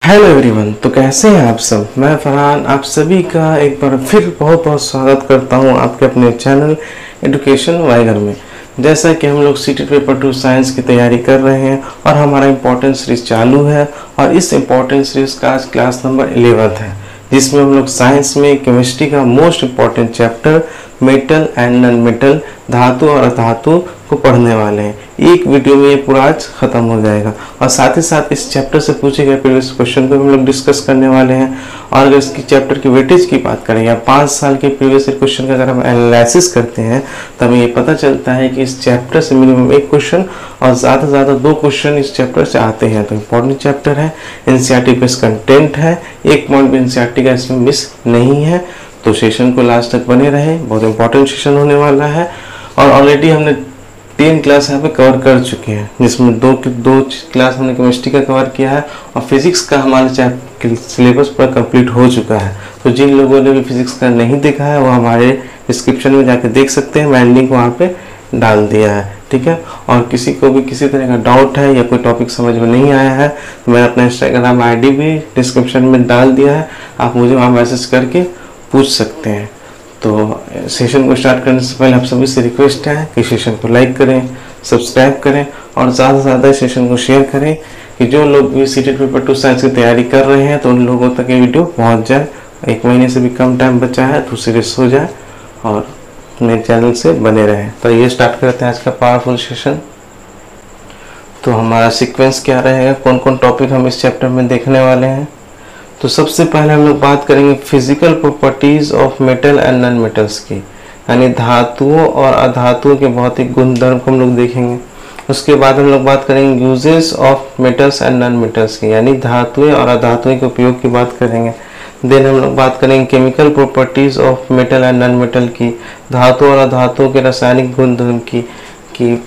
Hello everyone, तो कैसे हैं आप सब। मैं फरहान आप सभी का एक बार फिर बहुत बहुत स्वागत करता हूं आपके अपने चैनल एजुकेशन वाइगर में। जैसा कि हम लोग सीटेट पेपर 2 साइंस की तैयारी कर रहे हैं और हमारा इम्पोर्टेंट सीरीज चालू है और इस इम्पोर्टेंट सीरीज का आज क्लास नंबर 11 है, जिसमें हम लोग साइंस में केमिस्ट्री का most important chapter metal and non metal, धातु और अधातु को पढ़ने वाले हैं। एक वीडियो में ये पूरा आज खत्म हो जाएगा और साथ ही साथ इस चैप्टर से पूछे गए प्रीवियस क्वेश्चन को हम लोग डिस्कस करने वाले हैं। और अगर इसकी चैप्टर की वेटेज की बात करें या 5 साल के प्रीवियस क्वेश्चन का अगर हम एनालिसिस करते हैं तो हमें ये पता चलता है कि इस चैप्टर से मिनिमम 1 क्वेश्चन और ज़्यादा से ज़्यादा 2 क्वेश्चन इस चैप्टर से आते हैं। तो इम्पोर्टेंट चैप्टर है, एनसीईआरटी बेस्ड कंटेंट है, एक पॉइंट भी एनसीईआरटी का इसमें मिस नहीं है। तो सेशन को लास्ट तक बने रहे, बहुत इंपॉर्टेंट सेशन होने वाला है। और ऑलरेडी हमने 3 क्लास यहाँ पे कवर कर चुके हैं, जिसमें दो क्लास हमने केमिस्ट्री का कवर किया है और फिजिक्स का हमारे सिलेबस पूरा कंप्लीट हो चुका है। तो जिन लोगों ने भी फिजिक्स का नहीं देखा है वो हमारे डिस्क्रिप्शन में जाके देख सकते हैं, मैंने लिंक वहाँ पे डाल दिया है, ठीक है। और किसी को भी किसी तरह का डाउट है या कोई टॉपिक समझ में नहीं आया है तो मैंने अपना इंस्टाग्राम ID भी डिस्क्रिप्शन में डाल दिया है, आप मुझे वहाँ मैसेज करके पूछ सकते हैं। तो सेशन को स्टार्ट करने से पहले आप सभी से रिक्वेस्ट है कि सेशन को लाइक करें, सब्सक्राइब करें और ज़्यादा से ज़्यादा सेशन को शेयर करें कि जो लोग भी सीटेट पेपर 2 साइंस की तैयारी कर रहे हैं तो उन लोगों तक ये वीडियो पहुंच जाए। 1 महीने से भी कम टाइम बचा है तो सीरियस हो जाए और मेरे चैनल से बने रहें। तो ये स्टार्ट करते हैं आज का पावरफुल सेशन। तो हमारा सीक्वेंस क्या रहेगा, कौन कौन टॉपिक हम इस चैप्टर में देखने वाले हैं। तो सबसे पहले हम लोग बात करेंगे physical properties of metal and non metals की, यानी धातुओं और अधातुओं के भौतिक गुणधर्म को हम लोग देखेंगे। उसके बाद हम लोग बात करेंगे uses of metals and non metals की, यानी धातुएं और अधातुएं के उपयोग की बात करेंगे। देन हम लोग बात करेंगे chemical properties of metal and non metal की, धातु और अधातुओं के रासायनिक गुणधर्म की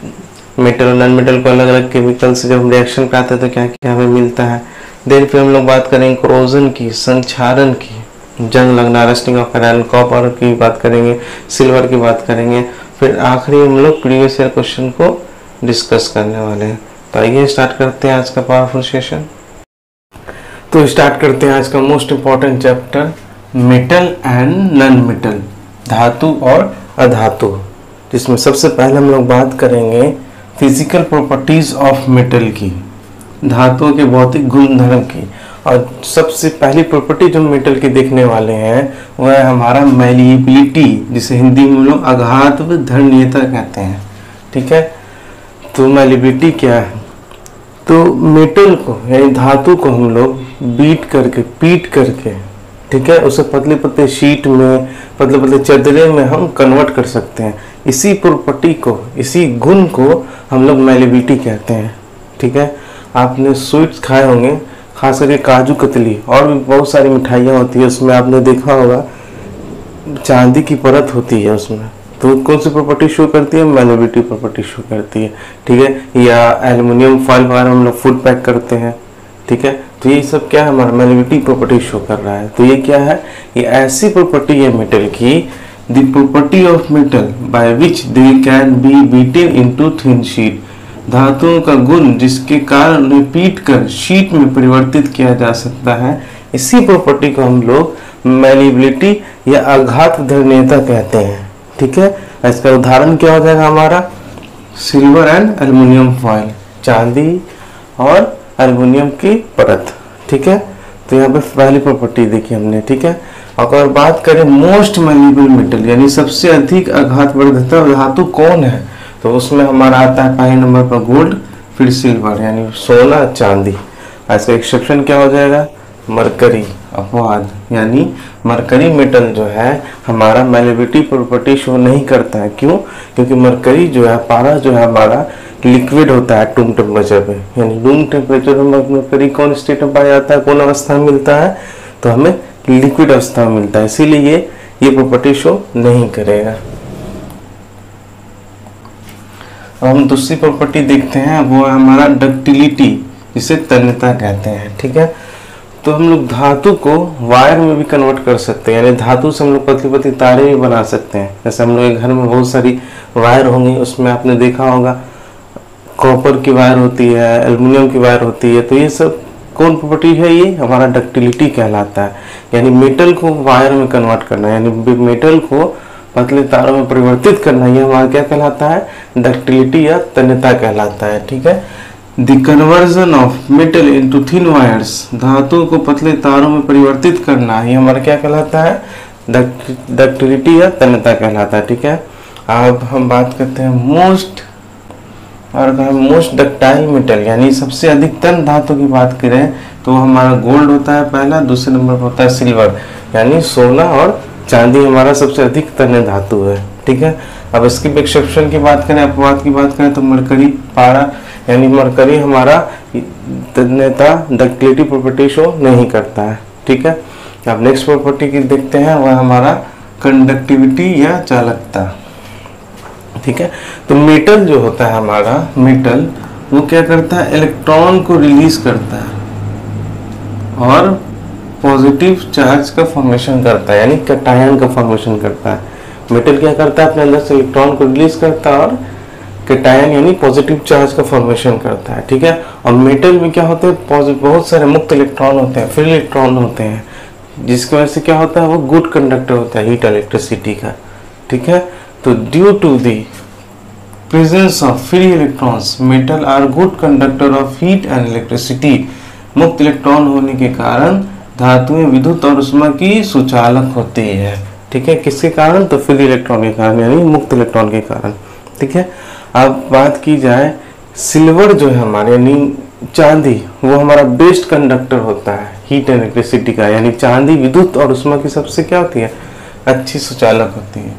मेटल और नॉन मेटल को अलग अलग केमिकल से जब हम रिएक्शन कराते हैं तो क्या क्या हमें मिलता है। देन फिर हम लोग बात करेंगे कोरोजन की, संक्षारण की, जंग लगना, रस्टिंग ऑफ आयरन, कॉपर की बात करेंगे, सिल्वर की बात करेंगे। फिर आखिरी हम लोग प्रीवियस ईयर क्वेश्चन को डिस्कस करने वाले हैं। तो आइए स्टार्ट करते हैं आज का पावरफुल सेशन। तो स्टार्ट करते हैं आज का most important chapter metal and non metal, धातु और अधातु, जिसमें सबसे पहले हम लोग बात करेंगे फिजिकल प्रॉपर्टीज ऑफ मेटल की, धातुओं के भौतिक गुणधर्म की। और सबसे पहली प्रॉपर्टी जो मेटल की देखने वाले हैं वह है हमारा मैलिएबिलिटी, जिसे हिंदी में हम लोग आघात व धर्मनीयता कहते हैं, ठीक है। तो मैलिएबिलिटी क्या है, तो मेटल को यानी धातु को हम लोग पीट करके, ठीक है, उसे पतले पतले शीट में, पतले पतले चदरे में हम कन्वर्ट कर सकते हैं। इसी प्रॉपर्टी को, इसी गुण को हम लोग मैलिएबिलिटी कहते हैं, ठीक है। आपने स्वीट्स खाए होंगे, खास करके काजू कतली और भी बहुत सारी मिठाइयाँ होती है, उसमें आपने देखा होगा चांदी की परत होती है उसमें, तो कौन सी प्रॉपर्टी शो करती है, मैलिएबिलिटी प्रॉपर्टी शो करती है, ठीक है। या एल्युमिनियम फॉइल वगैरह हम लोग फूड पैक करते हैं, ठीक है। तो ये सब क्या है, हमारा मैलिएबिलिटी प्रॉपर्टी शो कर रहा है। तो ये क्या है, ये ऐसी प्रॉपर्टी है मेटल की, the property of metal by which they can be beaten into thin sheet, धातुओं का गुण जिसके कारण उन्हें पीट कर शीट में परिवर्तित किया जा सकता है। इसी प्रॉपर्टी को हम लोग मैलिएबिलिटी या आघात धर्मनीयता कहते हैं, ठीक है। इसका उदाहरण क्या हो जाएगा हमारा, सिल्वर एंड एल्युमिनियम फॉइल, चांदी और एल्युमिनियम की परत, ठीक है। तो यहाँ पे पहली प्रॉपर्टी देखी हमने, ठीक है। अगर बात करें मोस्ट मैलिएबल मेटल यानी सबसे अधिक आघात वर्धता धातु कौन है, तो उसमें हमारा आता है पहले नंबर पर गोल्ड, फिर सिल्वर यानी सोना, चांदी। इसका एक्सेप्शन क्या हो जाएगा, मरकरी, अपवाद, यानी मरकरी मेटल जो है हमारा मैलिएबिलिटी प्रॉपर्टी शो नहीं करता है। क्यों, क्योंकि मरकरी जो है, पारा जो है हमारा लिक्विड होता है रूम टेम्परेचर पे, यानी रूम टेम्परेचर में मरकरी कौन स्टेट में पाया जाता है, कौन अवस्था में मिलता है, तो हमें लिक्विड अवस्था में मिलता है, इसीलिए ये प्रॉपर्टी शो नहीं करेगा। अब हम दूसरी प्रॉपर्टी देखते हैं, वो है हमारा डक्टिलिटी, जिसे तन्यता कहते हैं, ठीक है। तो हम लोग धातु को वायर में भी कन्वर्ट कर सकते हैं, यानी धातु से हम लोग पतली पतली तारें भी बना सकते हैं। जैसे हम लोग घर में बहुत सारी वायर होंगी, उसमें आपने देखा होगा कॉपर की वायर होती है, एल्युमिनियम की वायर होती है, तो ये सब कौन प्रॉपर्टी है ये? हमारा डक्टिलिटी कहलाता है, यानी मेटल को वायर में कन्वर्ट करना, यानी मेटल को पतले तारों में परिवर्तित करना, ये हमारा क्या कहलाता है? डक्टिलिटी या तन्यता कहलाता है। ठीक है, the conversion of metal into thin wires, धातु को पतले तारों में परिवर्तित करना, ये हमारा क्या कहलाता है? डक्टिलिटी या तन्यता कहलाता है। ठीक है, अब हम बात करते हैं मोस्ट डक्टाइल मेटल, यानी सबसे अधिक तन धातु की बात करें तो हमारा गोल्ड होता है पहला, दूसरे नंबर पर होता है सिल्वर, यानी सोना और चांदी हमारा सबसे अधिक तन्य धातु है। ठीक है, अब इसकी एक्सेप्शन की बात करें, अपवाद की बात करें तो मरकरी, पारा, यानी मरकरी हमारा तन्यता डक्टिलिटी प्रॉपर्टी शो नहीं करता है। ठीक है, अब नेक्स्ट प्रॉपर्टी की देखते हैं, वह हमारा कंडक्टिविटी या चालकता। ठीक है, तो मेटल जो होता है हमारा, मेटल वो क्या करता है? इलेक्ट्रॉन को रिलीज करता है और पॉजिटिव चार्ज का फॉर्मेशन करता है, यानी कैटायन का फॉर्मेशन करता है। मेटल क्या करता है? अपने अंदर से इलेक्ट्रॉन को रिलीज करता है और कैटायन यानी पॉजिटिव चार्ज का फॉर्मेशन करता है। ठीक है, और मेटल में क्या होते हैं? बहुत सारे मुक्त इलेक्ट्रॉन होते हैं, फ्री इलेक्ट्रॉन होते हैं, जिसकी वजह से क्या होता है? वो गुड कंडक्टर होता है हीट इलेक्ट्रिसिटी का। ठीक है, तो due to the presence of free electrons metal are good conductor of heat and electricity, मुक्त इलेक्ट्रॉन होने के कारण धातुएं विद्युत और ऊष्मा की सुचालक होती है। ठीक है, किसके कारण? तो फ्री इलेक्ट्रॉन के कारण, यानी मुक्त इलेक्ट्रॉन के कारण। ठीक है, अब बात की जाए सिल्वर जो है हमारे, यानी चांदी, वो हमारा बेस्ट कंडक्टर होता है हीट एंड इलेक्ट्रिसिटी का, यानी चांदी विद्युत और ऊष्मा की सबसे क्या होती है? अच्छी सुचालक होती है।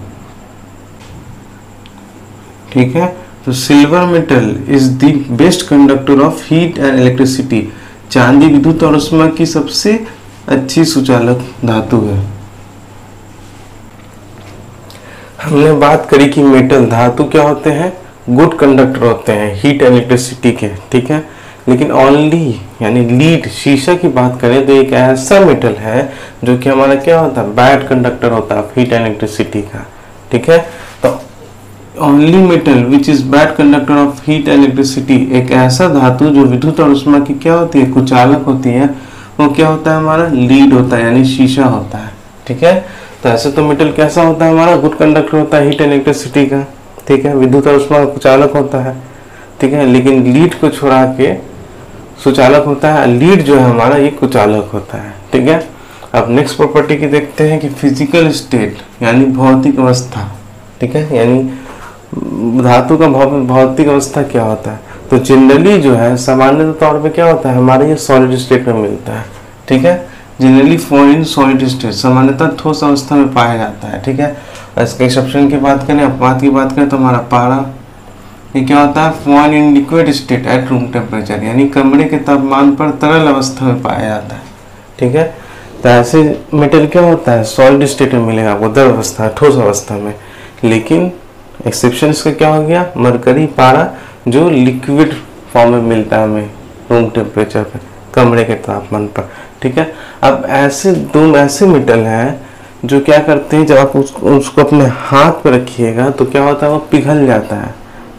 ठीक है, तो silver metal is the best conductor of heat and electricity, चांदी विद्युत और ऊष्मा की सबसे अच्छी सुचालक धातु है। हमने बात करी कि मेटल धातु क्या होते हैं? गुड कंडक्टर होते हैं हीट एंड इलेक्ट्रिसिटी के। ठीक है, लेकिन ओनली यानी लीड, शीशा की बात करें तो एक ऐसा मेटल है जो कि हमारा क्या होता है? बैड कंडक्टर होता है हीट एंड इलेक्ट्रिसिटी का। ठीक है, तो only metal which is bad conductor of heat and electricity, एक ऐसा धातु जो विद्युत और ऊष्मा की क्या होती है? कुचालक होती है, वो क्या होता है? हमारा लीड होता है, यानी शीशा होता है। ठीक है, तो ऐसे तो मेटल कैसा होता है? हमारा गुड कंडक्टर होता है हीट एंड इलेक्ट्रिसिटी का। ठीक है, विद्युत और ऊष्मा का कुचालक होता है। ठीक है, लेकिन लीड को छोड़ा के सुचालक होता है, लीड जो है हमारा ये कुचालक होता है। ठीक है, अब नेक्स्ट प्रॉपर्टी की देखते हैं कि फिजिकल स्टेट यानी भौतिक अवस्था। ठीक है, यानी धातु का भौतिक अवस्था क्या होता है? तो जनरली जो है सामान्य तौर पे क्या होता है? हमारे ये सॉलिड स्टेट में मिलता है। ठीक है, generally form in solid state, सामान्यतः ठोस अवस्था में पाया जाता है। ठीक है, इसके एक्सेप्शन की बात करें, अपवाद की बात करें तो हमारा पारा, ये क्या होता है? Form in liquid state eight room temperature, यानी कमरे के तापमान पर तरल अवस्था में पाया जाता है। ठीक है, तो ऐसे मेटल क्या होता है? सॉलिड स्टेट में मिलेगा आपको, द्रव अवस्था, ठोस अवस्था में। लेकिन एक्सेप्शन का क्या हो गया? मरकरी, पारा, जो लिक्विड फॉर्म में मिलता है हमें रूम टेम्परेचर पर, कमरे के तापमान पर। ठीक है, अब ऐसे दो ऐसे मेटल हैं जो क्या करते हैं, जब आप उसको अपने हाथ पर रखिएगा तो क्या होता है? वो पिघल जाता है।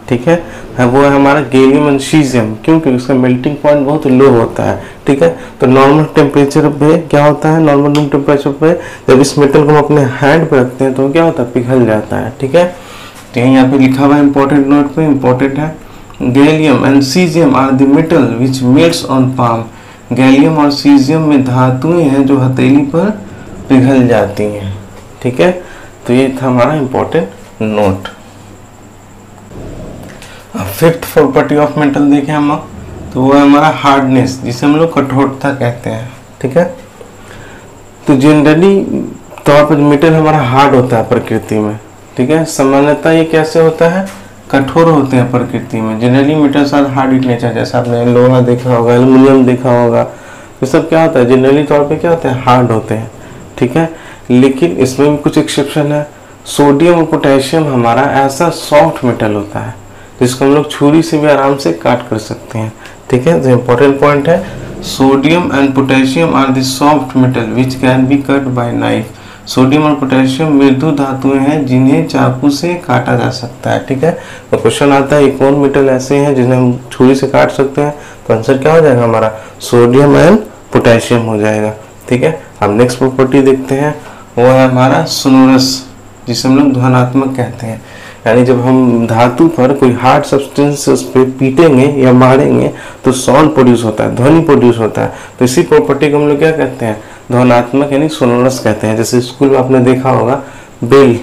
ठीक है, वो है हमारा गैलियम एंड सीजियम, क्योंकि उसका मेल्टिंग पॉइंट बहुत लो होता है। ठीक है, तो नॉर्मल टेम्परेचर पे क्या होता है? नॉर्मल रूम टेम्परेचर पे जब इस मेटल को हम अपने हैंड पे रखते हैं तो क्या होता है? पिघल जाता है। ठीक है, तो यहाँ पे लिखा हुआ है इंपॉर्टेंट नोट पे, इंपॉर्टेंट है, gallium and caesium are the metal which melts on palm, gallium और सीजियम में धातुएं हैं जो हथेली पर पिघल जाती हैं। ठीक है, तो ये था हमारा important note. Fifth property of metal देखें हम, तो वो है हमारा हार्डनेस, जिसे हम लोग कठोरता कहते हैं। ठीक है, तो जनरली तौर पर मेटल हमारा हार्ड होता है प्रकृति में। ठीक है, सामान्यतः ये कैसे होता है? कठोर होते हैं प्रकृति में। Generally metals are hard in nature, जैसे आपने लोहा देखा होगा, एल्युमिनियम देखा होगा, ये सब क्या होता है? जनरली तौर पे क्या होते हैं? हार्ड होते हैं। ठीक है, लेकिन इसमें भी कुछ एक्सेप्शन है। सोडियम और पोटेशियम हमारा ऐसा सॉफ्ट मेटल होता है जिसको हम लोग छुरी से भी आराम से काट कर सकते हैं। ठीक है, तो इंपॉर्टेंट पॉइंट है, sodium and potassium are the soft metal which can be cut by knife. Sodium और पोटेशियम मृदु धातुएं हैं जिन्हें चाकू से काटा जा सकता है। ठीक है, तो क्वेश्चन आता है कौन मेटल ऐसे हैं जिन्हें हम छुरी से काट सकते हैं? तो आंसर क्या हो जाएगा हमारा, सोडियम एंड पोटेशियम हो जाएगा। ठीक है, अब नेक्स्ट प्रॉपर्टी देखते हैं, वो है हमारा सोनोरस, जिसे हम लोग ध्वनात्मक कहते हैं। यानी जब हम धातु पर कोई हार्ड सब्सटेंस पे पीटेंगे या मारेंगे तो साउंड प्रोड्यूस होता है, ध्वनि प्रोड्यूस होता है। तो इसी प्रॉपर्टी को हम लोग क्या कहते हैं, ध्वनात्मक यानी सोनोरस कहते हैं। जैसे स्कूल में आपने देखा होगा बेल,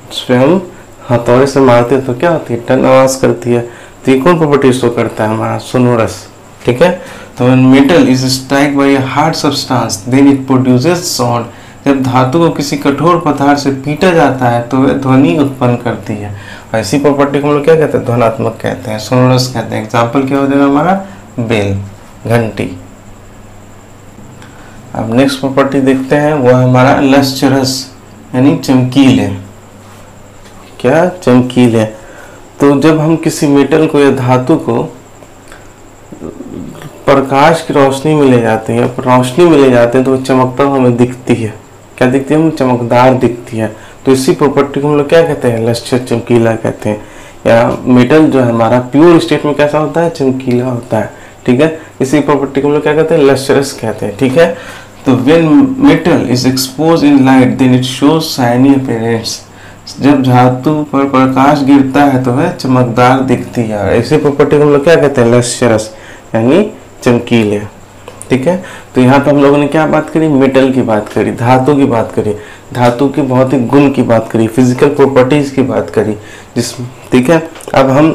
उस पर हम हथौड़े से मारते हैं तो क्या होती है, टन आवाज करती है। तो ये कौन प्रॉपर्टी शो करता है, हमारा सोनोरस। ठीक है, तो when metal is strike by a hard substance then it produces sound. जब धातु को किसी कठोर पदार्थ से पीटा जाता है तो वह ध्वनि उत्पन्न करती है। और इसी प्रॉपर्टी को हम लोग क्या कहते हैं, ध्वनात्मक कहते हैं, सोनोरस कहते हैं। एग्जाम्पल क्या हो जाएगा हमारा, बेल, घंटी। अब नेक्स्ट प्रॉपर्टी देखते हैं, वो है हमारा लस्चरस यानी चमकील है। क्या, चमकील है। तो जब हम किसी मेटल को या धातु को प्रकाश की रोशनी में ले जाते हैं, रोशनी में ले जाते हैं तो वो चमकता हुआ हमें दिखती है। क्या दिखती है, हमें चमकदार दिखती है। तो इसी प्रॉपर्टी को हम लोग क्या कहते हैं, लस्टर, चमकीला कहते हैं। या मेटल जो है हमारा प्योर स्टेट में कैसा होता है, चमकीला होता है। ठीक है, इसी प्रॉपर्टी को हम लोग क्या कहते हैं, लस्टरस कहते हैं। ठीक है, तो when metal is expose in light then it shows shiny appearance. जब धातु पर प्रकाश गिरता है तो वह चमकदार दिखती है। इसी प्रॉपर्टी को हम लोग क्या कहते हैं, लस्टरस यानी चमकीले। ठीक है, तो यहाँ पे हम लोगों ने क्या बात करी, मेटल की बात करी, धातु की बात करी, धातु के भौतिक गुण की बात करी, फिजिकल प्रॉपर्टीज की बात करी जिस। ठीक है, अब हम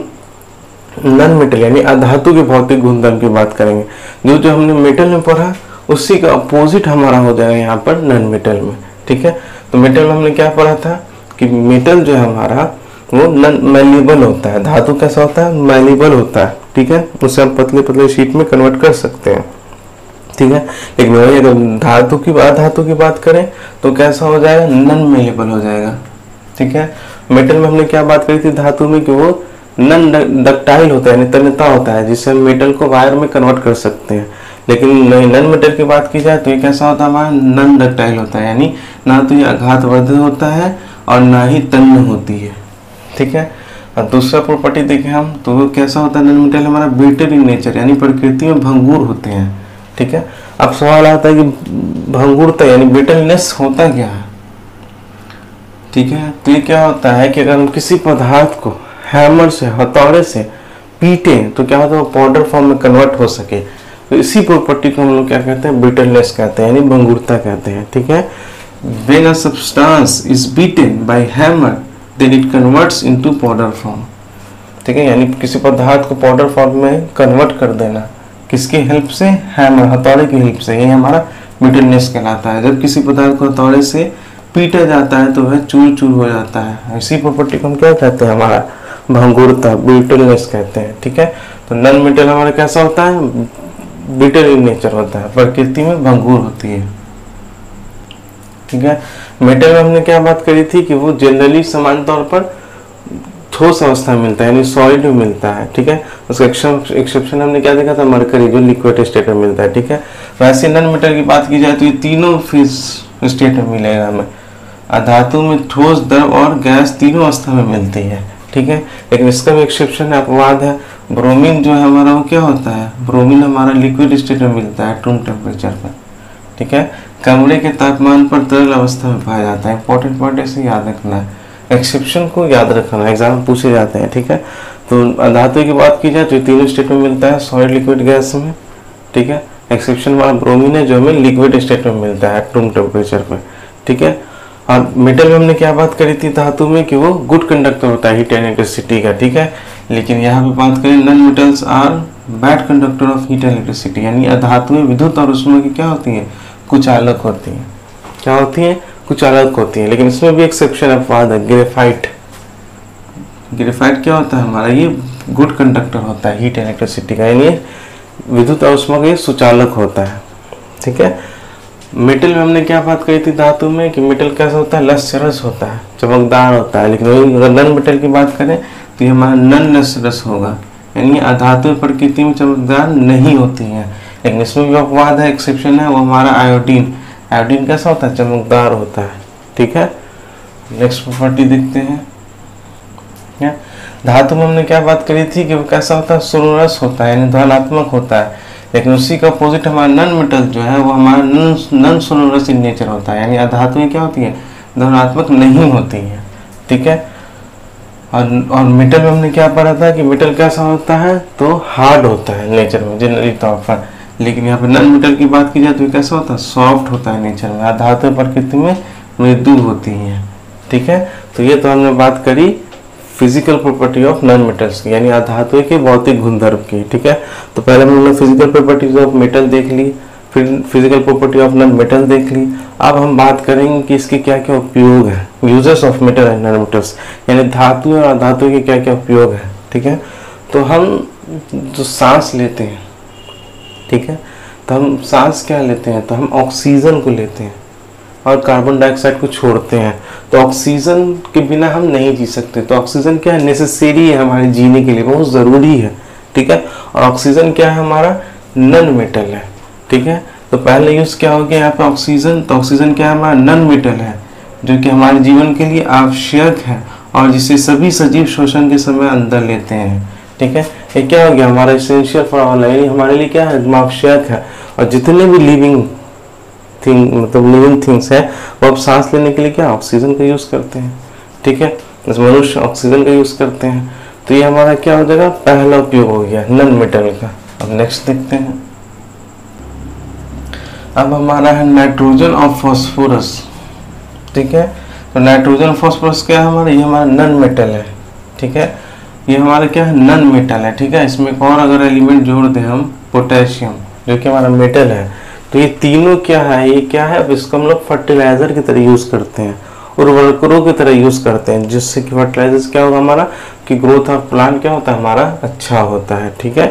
नॉन मेटल यानी अधातु के भौतिक गुणधर्म की बात करेंगे। जो हमने मेटल में पढ़ा उसी का अपोजिट हमारा हो जाएगा यहाँ पर नॉन मेटल में। ठीक है, तो मेटल में हमने क्या पढ़ा था कि मेटल जो है हमारा वो नॉन मैल्यूबल होता है। धातु कैसा होता है, मैल्यूबल होता है। ठीक है, उसे हम पतले पतले शीट में कन्वर्ट कर सकते हैं। ठीक है, लेकिन वही अगर धातु की बात करें तो कैसा हो जाएगा, नॉन मैल्यूबल हो जाएगा। ठीक है, मेटल में हमने क्या बात करी थी, धातु में कि वो नॉन डक्टाइल होता है, यानी तन्यता होता है, जिससे हम मेटल को वायर में कन्वर्ट कर सकते हैं। लेकिन नॉन मेटल की बात की जाए तो ये कैसा होता है, हमारा नॉन डक्टाइल होता है, यानी ना तो ये आघातवर्धक होता है और ना ही तन्य होती है। ठीक है, और दूसरा प्रॉपर्टी देखें हम तो वो कैसा होता है, नॉन मेटल हमारा ब्रिटल इन नेचर यानी प्रकृति में भंगुर होते हैं। ठीक है, अब सवाल आता है कि भंगुरता यानी ब्रिटलनेस होता क्या है। ठीक है, तो ये क्या होता है कि अगर हम किसी पदार्थ को हैमर से, हथौड़े से पीटे तो क्या होता है, वो पाउडर फॉर्म में कन्वर्ट हो सके। तो इसी प्रॉपर्टी को हम लोग क्या कहते हैं, ब्रिटलनेस कहते हैं, यानी भंगुरता कहते हैं। ठीक है, when a substance is beaten by hammer then it converts into powder form। ठीक है, यानी किसी पदार्थ को पाउडर फॉर्म में कन्वर्ट कर देना, किसकी हेल्प से, हैमर, हथौड़े की हेल्प से। ये हमारा ब्रिटलनेस कहलाता है। जब किसी पदार्थ को हथौड़े से पीटा जाता है तो वह चूर चूर हो जाता है। इसी प्रॉपर्टी को हम क्या कहते हैं, हमारा भंगुरता, ब्रिटलनेस कहते हैं। ठीक है, तो नॉन मेटल हमारा कैसा होता है, ब्रिटल इन नेचर होता है, प्रकृति में भंगुर होती है। ठीक है, मेटल में हमने क्या बात करी थी कि वो जनरली समान तौर पर ठोस अवस्था में मिलता है, यानी सॉलिड में मिलता है। ठीक है, उसका एक्सेप्शन हमने क्या देखा था, मरकरी, जो लिक्विड स्टेट में मिलता है। ठीक है, वैसे नॉन मेटल की बात की जाए तो ये तीनों फेज स्टेट में मिलेगा हमें। अधातु में ठोस, द्रव और गैस तीनों अवस्था में मिलती है। ठीक है, लेकिन इसका भी एक्सेप्शन है, अपवाद है। ब्रोमीन जो है हमारा वो क्या होता है, ब्रोमीन हमारा लिक्विड स्टेट में मिलता है रूम टेम्परेचर पर। ठीक है, कमरे के तापमान पर तरल अवस्था में पाया जाता है। इंपॉर्टेंट पॉइंट ऐसे याद रखना है, एक्सेप्शन को याद रखना, एग्जाम में पूछे जाते हैं। ठीक है, तो धातु की बात की जाए तो तीनों स्टेट में मिलता है, सॉलिड, लिक्विड, गैस में। ठीक है, एक्सेप्शन वाला ब्रोमीन है जो हमें लिक्विड स्टेट में मिलता है रूम टेम्परेचर पर। ठीक है, और मेटल में हमने क्या बात करी थी धातु में कि वो गुड कंडक्टर होता है हीट एंड इलेक्ट्रिसिटी का। ठीक है, लेकिन यहाँ पे बात करें non metals are bad conductor of heat and electricity, यानी धातुएं विद्युत और ऊष्मा की क्या होती है, कुचालक होती हैं। क्या होती हैं, कुचालक होती हैं। लेकिन इसमें भी एक्सेप्शन अपवाद है, ग्रेफाइट। ग्रेफाइट क्या होता है हमारा, ये गुड कंडक्टर होता है हीट एंड इलेक्ट्रिसिटी का, यानी विद्युत और ऊष्मा का सुचालक होता है। ठीक है, मेटल में हमने क्या बात करी थी धातु में कि मेटल कैसा होता है, लस्टरस होता है, चमकदार होता है। लेकिन वही अगर नॉन मेटल की बात करें तो ये हमारा नॉन लस्टरस होगा, यानी अधातु प्रकृति में चमकदार नहीं होती हैं। लेकिन इसमें भी अपवाद है, एक्सेप्शन है, वो हमारा आयोडीन। आयोडीन कैसा होता है, चमकदार होता है। ठीक है, नेक्स्ट प्रॉपर्टी देखते हैं। धातु में हमने क्या बात करी थी कि वो कैसा होता है, सोनोरस होता है यानी ध्वन्यात्मक होता है, लेकिन उसी का अपोजिट हमारा नॉन मेटल जो है वो हमारा नॉन सोनोरस इन नेचर होता है, यानी अधातुएं क्या होती है, ध्वन्यात्मक नहीं होती है, ठीक है। और मेटल में हमने क्या पढ़ा था कि मेटल कैसा होता है, तो हार्ड होता है नेचर में जनरली तौर पर, लेकिन यहाँ पे नॉन मेटल की बात की जाए तो कैसा होता है, सॉफ्ट होता है नेचर में, अधातुएं प्रकृति में मृदु होती हैं, ठीक है। तो ये तो हमने बात करी physical property of non metals की, यानी अधातुएं के भौतिक गुणधर्म की, ठीक है। तो पहले हमने फिजिकल प्रॉपर्टीज ऑफ मेटल देख ली, फिर physical property of non metal देख ली। अब हम बात करेंगे कि इसके क्या क्या उपयोग है, uses of metal and non metals, यानी धातु और अधातु के क्या क्या उपयोग है, ठीक है। तो हम जो सांस लेते हैं, ठीक है, तो हम सांस क्या लेते हैं, तो हम ऑक्सीजन को लेते हैं और कार्बन डाइऑक्साइड को छोड़ते हैं। तो ऑक्सीजन के बिना हम नहीं जी सकते, तो ऑक्सीजन क्या है, नेसेसरी है हमारे जीने के लिए, बहुत ज़रूरी है, ठीक है। और ऑक्सीजन क्या है, हमारा नॉन मेटल है, ठीक है। तो पहले यूज़ क्या हो गया यहाँ पे ऑक्सीजन, तो ऑक्सीजन क्या है, हमारा नॉन मेटल है, जो कि हमारे जीवन के लिए आवश्यक है और जिसे सभी सजीव श्वसन के समय अंदर लेते हैं, ठीक है। ये क्या हो गया, हमारा एसेंशियल फॉर ऑल, यानी हमारे लिए क्या है, आवश्यक है। और जितने भी लिविंग थिंग मतलब लिविंग थिंग्स है वो अब सांस लेने के लिए क्या ऑक्सीजन का यूज़ करते हैं, ठीक है। मनुष्य ऑक्सीजन का यूज़ करते हैं। तो ये हमारा क्या हो जाएगा, पहला उपयोग हो गया नॉन मेटल का। अब नेक्स्ट देखते हैं, अब हमारा है नाइट्रोजन और फॉस्फोरस, ठीक है। तो नाइट्रोजन और फॉस्फोरस क्या है हमारा, ये हमारा नॉन मेटल है, ठीक है। ये हमारा क्या है, नॉन मेटल है, ठीक है। इसमें एक और अगर एलिमेंट जोड़ दें हम, पोटेशियम, जो कि हमारा मेटल है, तो ये तीनों क्या है, ये क्या है, अब इसको हम लोग फर्टिलाइजर की तरह यूज़ करते हैं, उर्वरकों की तरह यूज़ करते हैं, जिससे कि फर्टिलाइजर क्या होगा हमारा, कि ग्रोथ ऑफ प्लांट क्या होता है हमारा अच्छा होता है, ठीक है।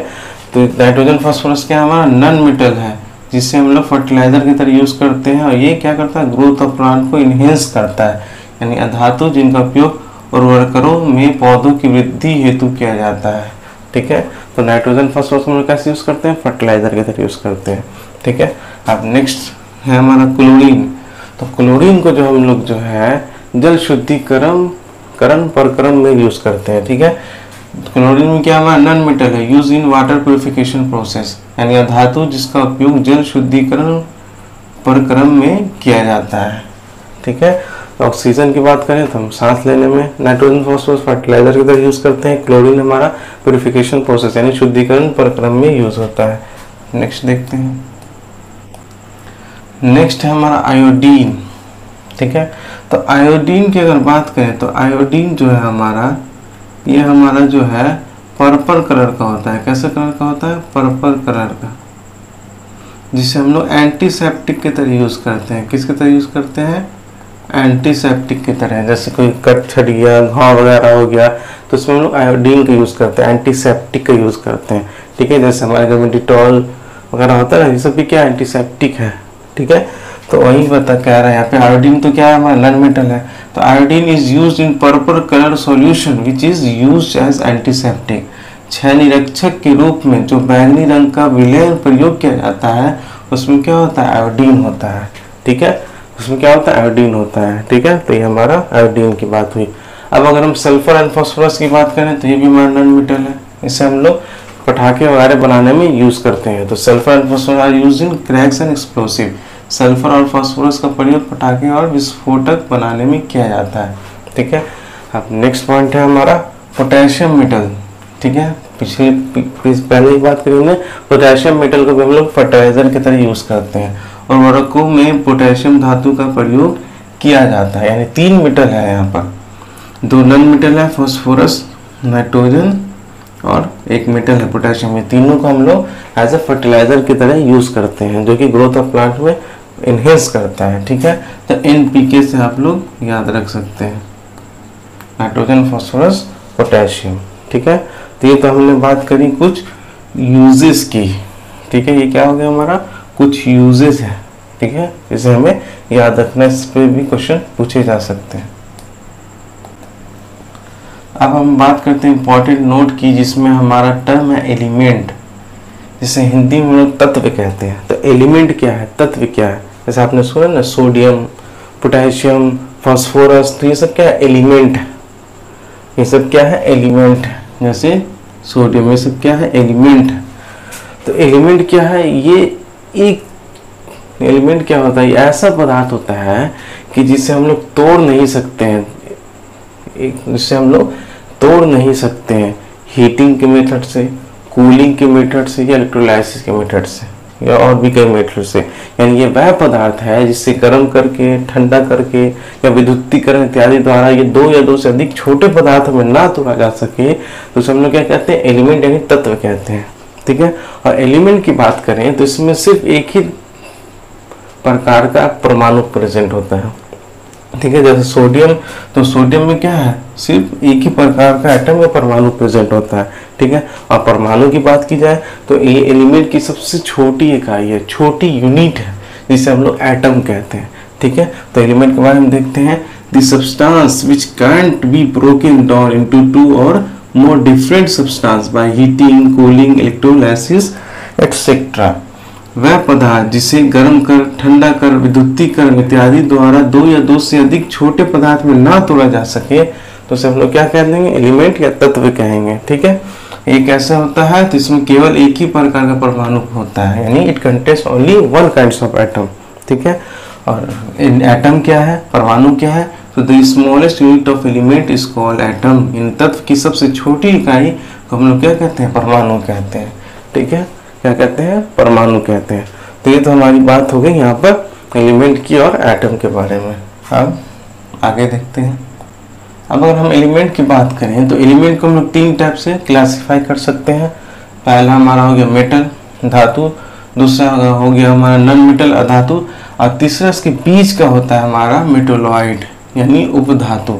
तो नाइट्रोजन फॉस्फोरस क्या हमारा नॉन मेटल है, जिससे हम लोग फर्टिलाइजर की तरह यूज़ करते हैं, और ये क्या करता है, ग्रोथ ऑफ प्लांट को इन्हेंस करता है, यानी अधातु जिनका उपयोग उर्वरकों में पौधों की वृद्धि हेतु किया जाता है, ठीक है। तो नाइट्रोजन फॉस्फोरस हम लोग कैसे यूज़ करते हैं, फर्टिलाइजर की तरह यूज़ करते हैं, ठीक है। अब नेक्स्ट है हमारा क्लोरीन। तो क्लोरीन को जो हम लोग जो है जल शुद्धिकरण प्रक्रम में यूज़ करते हैं, ठीक है। क्लोरीन में क्या हमारा नॉन मेटल है, use in water purification process, यानी अधातु जिसका उपयोग जल शुद्धिकरण प्रक्रम में किया जाता है, ठीक है। तो ऑक्सीजन की बात करें तो हम सांस लेने में, नाइट्रोजन फॉस्फोरस फर्टिलाइजर की तरह यूज़ करते हैं, क्लोरीन हमारा प्योरिफिकेशन प्रोसेस यानी शुद्धिकरण प्रक्रम में यूज़ होता है। नेक्स्ट देखते हैं, नेक्स्ट है हमारा आयोडीन, ठीक है। तो आयोडीन की अगर बात करें तो आयोडीन जो है हमारा, ये हमारा जो है पर्पल कलर का होता है। कैसे कलर का होता है, पर्पल कलर का, जिसे हम लोग एंटीसेप्टिक की तरह यूज़ करते हैं। किसकी तरह यूज़ करते हैं, एंटीसेप्टिक की तरह। जैसे कोई कट छट गया, घाव वगैरह हो गया, तो उसमें हम लोग आयोडीन का यूज़ करते हैं, एंटीसेप्टिक का यूज़ करते हैं, ठीक है। जैसे हमारे घर में डिटॉल वगैरह होता है ना, ये सब भी क्या एंटीसेप्टिक है, ठीक है। तो वही बता कह रहा है यहाँ पे, आयोडीन तो क्या है हमारा नॉन मेटल है। तो iodine is used in purple colour solution which is used as antiseptic. क्षय निरक्षक के रूप में जो बैंगनी रंग का विलयन प्रयोग किया जाता है, उसमें क्या होता है, आयोडीन होता है, ठीक है। उसमें क्या होता है, आयोडीन होता है, ठीक है। तो ये हमारा आयोडीन की बात हुई। अब अगर हम सल्फर एंड फास्फोरस की बात करें तो ये भी हमारा नॉन मेटल है, इसे हम लोग पटाखे वगैरह बनाने में यूज़ करते हैं। तो sulphur and phosphorus are used in crackers and explosive. Sulphur और फास्फोरस का प्रयोग पटाखे और विस्फोटक बनाने में किया जाता है, ठीक है। अब नेक्स्ट पॉइंट है हमारा पोटेशियम मेटल, ठीक है। पहले ही बात करी हमने, पोटेशियम मेटल को भी हम लोग फर्टिलाइजर की तरह यूज़ करते हैं, और उर्वरकों में पोटेशियम धातु का प्रयोग किया जाता है। यानी 3 मेटल है यहाँ पर, 2 नॉन मेटल है, फास्फोरस, नाइट्रोजन, और 1 मेटल है पोटेशियम। ये तीनों को हम लोग एज ए फर्टिलाइजर की तरह यूज़ करते हैं, जो कि ग्रोथ ऑफ प्लांट में इनहेंस करता है, ठीक है। तो NPK से आप लोग याद रख सकते हैं, नाइट्रोजन, फास्फोरस, पोटेशियम, ठीक है। तो ये तो हमने बात करी कुछ यूजेस की, ठीक है। ये क्या हो गया हमारा, कुछ यूजेस है, ठीक है। इसे हमें याद रखना, इस पे भी क्वेश्चन पूछे जा सकते हैं। अब हम बात करते हैं इंपॉर्टेंट नोट की, जिसमें हमारा टर्म है एलिमेंट, जिसे हिंदी में लोग तत्व कहते हैं। तो एलिमेंट क्या है, तत्व क्या है, जैसे आपने सुना ना, सोडियम, पोटेशियम, फास्फोरस, तो ये सब क्या है, एलिमेंट है, ये सब क्या है, एलिमेंट है। जैसे सोडियम, ये सब क्या है, एलिमेंट है। तो एलिमेंट क्या है, ये एक एलिमेंट क्या होता है, ये ऐसा पदार्थ होता है कि जिसे हम लोग तोड़ नहीं सकते हैं, जिसे हम लोग तोड़ नहीं सकते हैं हीटिंग के मेथड से, कूलिंग के मेथड से, या इलेक्ट्रोलाइसिस के मेथड से, या और भी कई मेथड से। यानी ये वह पदार्थ है जिससे गर्म करके, ठंडा करके, या विद्युतीकरण इत्यादि द्वारा ये दो या दो से अधिक छोटे पदार्थ में ना तोड़ा जा सके तो उसे हम लोग क्या कहते हैं, एलिमेंट यानी तत्व कहते हैं। ठीक है। और एलिमेंट की बात करें तो इसमें सिर्फ एक ही प्रकार का परमाणु प्रेजेंट होता है। ठीक है। जैसे सोडियम, तो सोडियम में क्या है, सिर्फ एक ही प्रकार का एटम या परमाणु प्रेजेंट होता है। ठीक है। और परमाणु की बात की जाए तो ये एलिमेंट की सबसे छोटी इकाई है, छोटी यूनिट है, जिसे हम लोग एटम कहते हैं। ठीक है। तो एलिमेंट के बारे में देखते हैं। The substance which can't be broken down into two or more different substance by heating, cooling, electrolysis etcetera. वह पदार्थ जिसे गर्म कर, ठंडा कर, विद्युतीकरण इत्यादि द्वारा दो या दो से अधिक छोटे पदार्थ में ना तोड़ा जा सके तो उसे हम लोग क्या कह देंगे, एलिमेंट या तत्व कहेंगे। ठीक है। एक ऐसा होता है तो इसमें केवल एक ही प्रकार का परमाणु होता है, यानी it contains only one kinds of atom. ठीक है। और एटम क्या है, परमाणु क्या है, तो the smallest unit of element is called atom. इन तत्व की सबसे छोटी इकाई को हम लोग क्या कहते हैं, परमाणु कहते हैं। ठीक है। क्या कहते हैं, परमाणु कहते हैं। तो ये तो हमारी बात हो गई यहाँ पर एलिमेंट की और एटम के बारे में। अब आगे देखते हैं। अब अगर हम एलिमेंट की बात करें तो एलिमेंट को हम लोग तीन टाइप से क्लासिफाई कर सकते हैं। पहला हमारा हो गया मेटल, धातु, दूसरा हो गया हमारा नॉन मेटल, अधातु, और तीसरा इसके बीच का होता है हमारा मेटोलॉइड यानी उपधातु।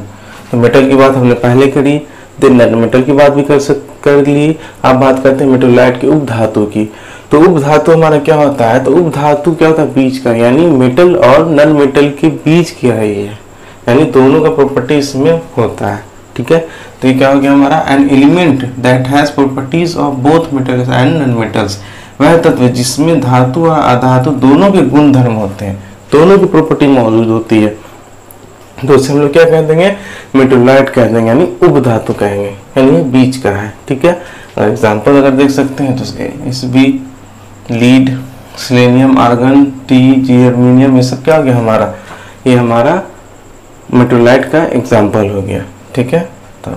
तो मेटल की बात हमने पहले करी, देन नॉन मेटल की बात भी कर ली। अब बात करते हैं मेटोलॉइड की, उपधातु की। तो उपधातु हमारा क्या होता है, तो उपधातु क्या होता है, बीच का, यानी मेटल और नॉन मेटल के बीच की है ये, यानी दोनों का प्रॉपर्टी इसमें होता है। ठीक है। तो ये क्या हो गया हमारा, an element that has properties of both metals and non metals. वह तत्व जिसमें धातु और अधातु दोनों के गुण धर्म होते हैं, दोनों की प्रॉपर्टी मौजूद होती है, तो उसे हम लोग क्या कह देंगे, मेटोलॉइड कह देंगे, यानी उपधातु कहेंगे, यानी ये बीच का है। ठीक है। एग्जाम्पल अगर देख सकते हैं तो इस B, lead, selenium, argon, T, germanium, ये सब क्या हो गया हमारा, ये हमारा मेटोलॉइड का एग्जाम्पल हो गया। ठीक है। तो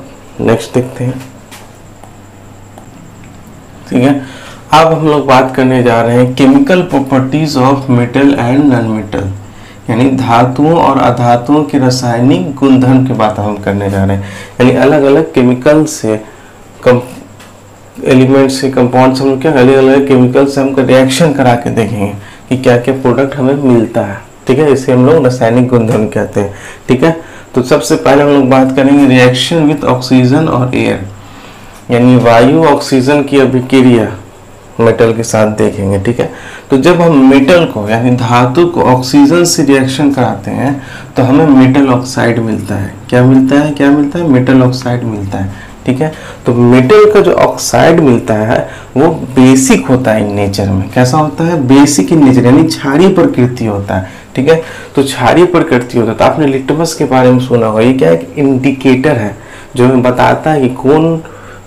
नेक्स्ट देखते हैं। ठीक है। अब हम लोग बात करने जा रहे हैं chemical properties of metal and non metal, यानी धातुओं और अधातुओं के रासायनिक गुणधर्म की बात हम करने जा रहे हैं। यानी अलग अलग केमिकल से, एलिमेंट से, कंपाउंड से हम क्या अलग अलग केमिकल से हमको रिएक्शन करा के देखेंगे कि क्या क्या प्रोडक्ट हमें मिलता है। ठीक है। इसे हम लोग रासायनिक गुणधर्म कहते हैं। ठीक है। तो सबसे पहले हम लोग बात करेंगे रिएक्शन विद ऑक्सीजन और एयर, यानी वायु ऑक्सीजन की अभिक्रिया मेटल के साथ देखेंगे। ठीक है। तो जब हम मेटल को यानी धातु को ऑक्सीजन से रिएक्शन कराते हैं तो हमें मेटल ऑक्साइड मिलता है। क्या मिलता है, क्या मिलता है, मेटल ऑक्साइड मिलता है। ठीक है। तो मेटल का जो ऑक्साइड मिलता है वो बेसिक होता है इन नेचर में। कैसा होता है, बेसिक इन नेचर, यानी क्षारीय प्रकृति होता है। ठीक है। तो क्षारीय प्रकृति होता है। तो आपने लिटमस के बारे में सुना होगा, ये क्या है, इंडिकेटर है जो हमें बताता है कि कौन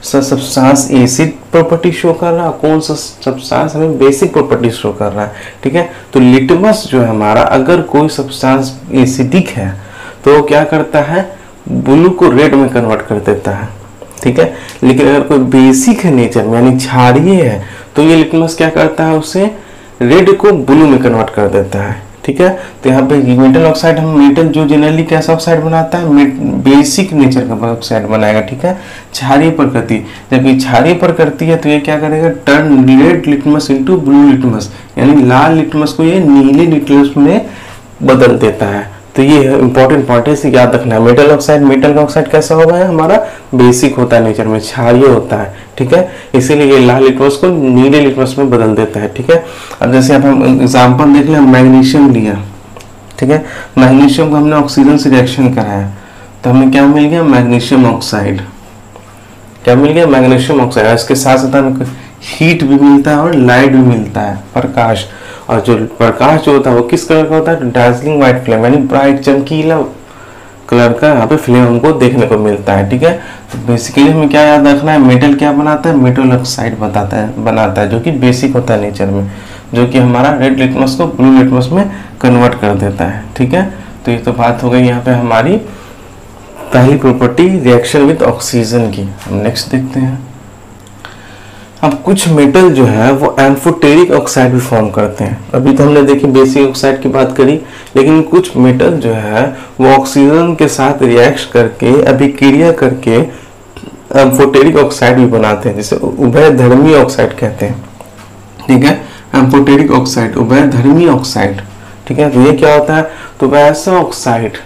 सा सब्सटेंस एसिड प्रॉपर्टी शो कर रहा है, कौन सा सब्सटेंस हमें बेसिक प्रॉपर्टी शो कर रहा है। ठीक है। तो लिटमस जो है हमारा, अगर कोई सब्सटेंस एसिडिक है तो क्या करता है, ब्लू को रेड में कन्वर्ट कर देता है। ठीक है। लेकिन अगर कोई बेसिक है नेचर में यानी क्षारीय है तो ये लिटमस क्या करता है, उसे रेड को ब्लू में कन्वर्ट कर देता है। ठीक है। तो यहाँ पे मेटल ऑक्साइड, हम मेटल जो जनरली कैसा ऑक्साइड बनाता है, बेसिक नेचर का ऑक्साइड बनाएगा। ठीक है। क्षारीय प्रकृति, जबकि क्षारीय प्रकृति है तो ये क्या करेगा, turn red litmus into blue litmus, यानी लाल लिटमस को ये नीले लिटमस में बदल देता है। तो ये इंपॉर्टेंट पॉइंट है, इसे याद रखना है। मेटल ऑक्साइड, मेटल का ऑक्साइड कैसा होगा, हमारा बेसिक होता है नेचर में, क्षारीय होता है। ठीक है। इसीलिए ये लाल लिटमस को नीले लिटमस में बदल देता है। ठीक है। अब जैसे अब हम एग्जांपल देख लें, मैग्नीशियम लिया। ठीक है। मैग्नीशियम को हमने ऑक्सीजन से रिएक्शन कराया तो हमें क्या मिल गया, मैग्नीशियम ऑक्साइड। क्या मिल गया, मैग्नीशियम ऑक्साइड। इसके साथ साथ हमें हीट भी मिलता है और लाइट भी मिलता है, प्रकाश। और जो प्रकाश जो होता है वो किस कलर का होता है, डार्जिलिंग व्हाइट फ्लेम, यानी ब्राइट चमकीला कलर का यहाँ पे फ्लेम हमको देखने को मिलता है। ठीक है, तो बेसिकली हमें क्या याद रखना है, मेटल क्या बनाता है, मेटल ऑक्साइड बनाता है जो कि बेसिक होता है नेचर में, जो कि हमारा रेड लिटमस को ब्लू लिटमस में कन्वर्ट कर देता है। ठीक है, तो ये तो बात हो गई यहाँ पे हमारी पहली प्रॉपर्टी रिएक्शन विद ऑक्सीजन की। हम नेक्स्ट देखते हैं। अब कुछ मेटल जो है वो एम्फोटेरिक ऑक्साइड भी फॉर्म करते हैं। अभी तो हमने देखी बेसिक ऑक्साइड की बात करी, लेकिन कुछ मेटल जो है वो ऑक्सीजन के साथ रिएक्ट करके अभिक्रिया करके एम्फोटेरिक ऑक्साइड भी बनाते हैं, जिसे उभयधर्मी ऑक्साइड कहते हैं। ठीक है, एम्फोटेरिक ऑक्साइड, उभयधर्मी ऑक्साइड। ठीक है, तो ये क्या होता है, तो वैसा ऑक्साइड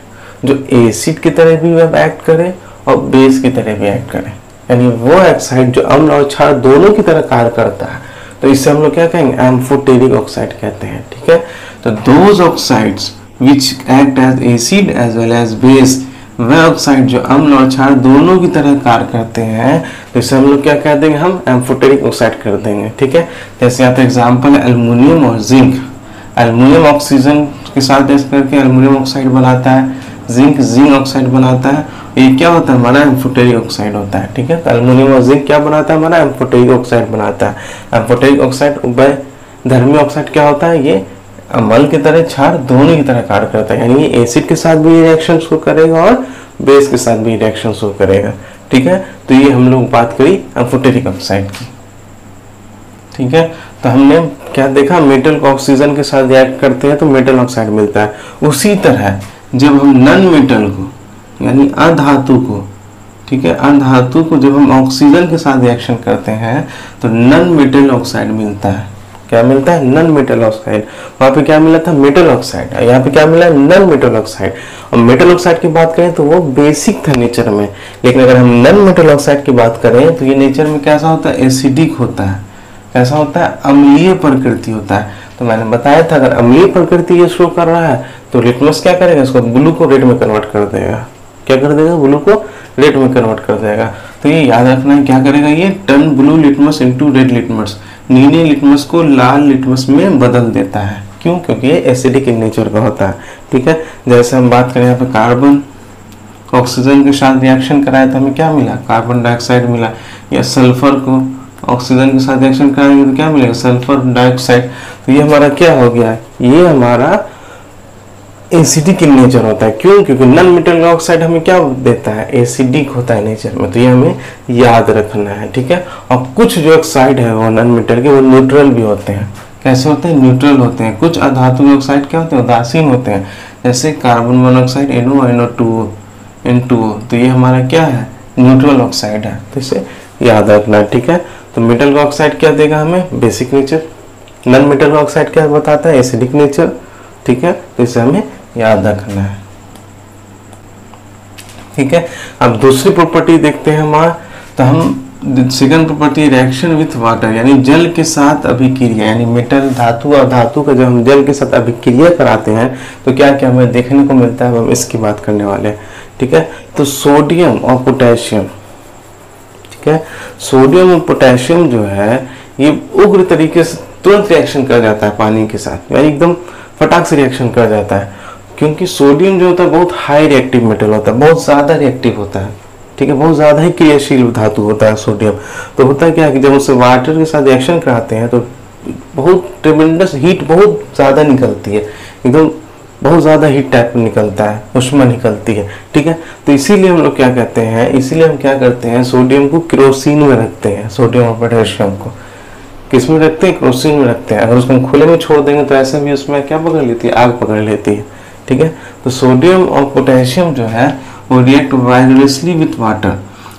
जो एसिड की तरह भी एक्ट करे और बेस की तरह भी एक्ट करे, यानी वो ऑक्साइड जो अम्ल और क्षार दोनों की तरह कार्य करता है, तो इससे हम लोग क्या कहेंगे, एम्फोटेरिक ऑक्साइड कहते हैं। ठीक है, तो those oxides which act as acid as well as base, वह ऑक्साइड जो अम्ल और क्षार दोनों की तरह कार्य करते हैं, तो इससे हम लोग क्या कह देंगे, हम एम्फोटेरिक ऑक्साइड कर देंगे। ठीक है, जैसे यहाँ पे एग्जाम्पल है एल्युमिनियम और जिंक। एल्युमिनियम ऑक्सीजन के साथ रिएक्ट करके एल्युमिनियम ऑक्साइड बनाता है, जिंक ऑक्साइड बनाता है। ये क्या होता है, हमारा एम्फोटेरिक ऑक्साइड होता है। ठीक है, तो एल्युमिनियम और जिंक क्या बनाता है, हमारा एम्फोटेरिक ऑक्साइड बनाता है। एम्फोटेरिक ऑक्साइड उभयधर्मी ऑक्साइड क्या होता है, ये अम्ल की तरह क्षार दोनों की तरह कार्य करता है, यानी ये एसिड के साथ भी रिएक्शन शो करेगा और बेस के साथ भी रिएक्शन शो करेगा। ठीक है, तो ये हम लोग बात करी एम्फोटेरिक ऑक्साइड की। ठीक है, तो हमने क्या देखा, मेटल को ऑक्सीजन के साथ रिएक्ट करते हैं तो मेटल ऑक्साइड मिलता है। उसी तरह जब हम नॉन मेटल को यानी अधातु को, ठीक है, अधातु को जब हम ऑक्सीजन के साथ रिएक्शन करते हैं तो नॉन मेटल ऑक्साइड मिलता है। क्या मिलता है, नॉन मेटल ऑक्साइड। वहां पे क्या मिला था, मेटल ऑक्साइड, यहाँ पे क्या मिला है, नॉन मेटल ऑक्साइड। और मेटल ऑक्साइड की बात करें तो वो बेसिक था नेचर में, लेकिन अगर हम नॉन मेटल ऑक्साइड की बात करें तो ये नेचर में कैसा होता है, एसिडिक होता है। कैसा होता है, अम्लीय प्रकृति होता है। तो मैंने बताया था अगर अम्लीय प्रकृति ये शो कर रहा है तो लिटमस क्या करेगा, इसको ब्लू को रेड में कन्वर्ट कर देगा। क्या कर देगा, ब्लू को रेड में कन्वर्ट कर देगा। तो ये याद रखना है, क्या करेगा, ये turn blue litmus into red litmus, नीले लिटमस को लाल लिटमस में बदल देता है। क्यों, क्योंकि ये एसिडिक इन नेचर का होता है। ठीक है, जैसे हम बात करें यहाँ पे कार्बन ऑक्सीजन के साथ रिएक्शन कराया तो हमें क्या मिला, कार्बन डाइऑक्साइड मिला। या सल्फर को ऑक्सीजन के साथ रिएक्शन कराएंगे तो क्या मिलेगा, सल्फर डाइऑक्साइड। तो ये हमारा क्या हो गया, ये हमारा एसिडिक इन नेचर होता है। क्यों, क्योंकि नॉन मेटल ऑक्साइड हमें क्या देता है, एसिडिक होता है नेचर में। तो ये हमें याद रखना है। ठीक है, और कुछ जो ऑक्साइड है वो नॉन मेटल के वो न्यूट्रल भी होते हैं। कैसे होते हैं, न्यूट्रल होते हैं। कुछ अधातु ऑक्साइड क्या होते हैं, उदासीन होते हैं, जैसे कार्बन मोनोऑक्साइड NO2 N2O। तो ये हमारा क्या है, न्यूट्रल ऑक्साइड है। तो इसे याद रखना है। ठीक है, तो मेटल ऑक्साइड क्या देगा हमें, basic nature. Non metal oxide क्या बताता है, एसिडिक नेचर। ठीक है, तो इसे हमें याद रखना है। ठीक है, अब दूसरी प्रॉपर्टी देखते हैं हमारा। तो हम second property reaction with water, यानी जल के साथ अभिक्रिया, यानी मेटल धातु और धातु का जब हम जल के साथ अभिक्रिया कराते हैं तो क्या क्या हमें देखने को मिलता है, हम इसकी बात करने वाले हैं। ठीक है, तो सोडियम और पोटेशियम, ठीक है, सोडियम और पोटेशियम जो है ये उग्र तरीके से तुरंत रिएक्शन कर जाता है पानी के साथ, यानी एकदम फटाक से रिएक्शन कर जाता है। क्योंकि सोडियम जो होता है बहुत हाई रिएक्टिव मेटल होता है, बहुत ज़्यादा रिएक्टिव होता है। ठीक है, बहुत ज़्यादा ही क्रियाशील धातु होता है सोडियम। तो होता है क्या कि जब उससे वाटर के साथ रिएक्शन कराते हैं तो बहुत ट्रेमेंडस हीट बहुत ज़्यादा निकलती है, एकदम बहुत ज़्यादा हीट टाइप निकलता है, उष्मा निकलती है। ठीक है, तो इसीलिए हम लोग क्या कहते हैं, इसीलिए हम क्या करते हैं, सोडियम को केरोसिन में रखते हैं। सोडियम और पोटेशियम को किस में रखते हैं, केरोसिन में रखते हैं। अगर उसको हम खुले में छोड़ देंगे तो ऐसे भी उसमें क्या पकड़ लेती है, आग पकड़ लेती है। ठीक है, तो सोडियम और पोटेशियम जो है वो रिएक्ट वायलेंसली विथ वाटर।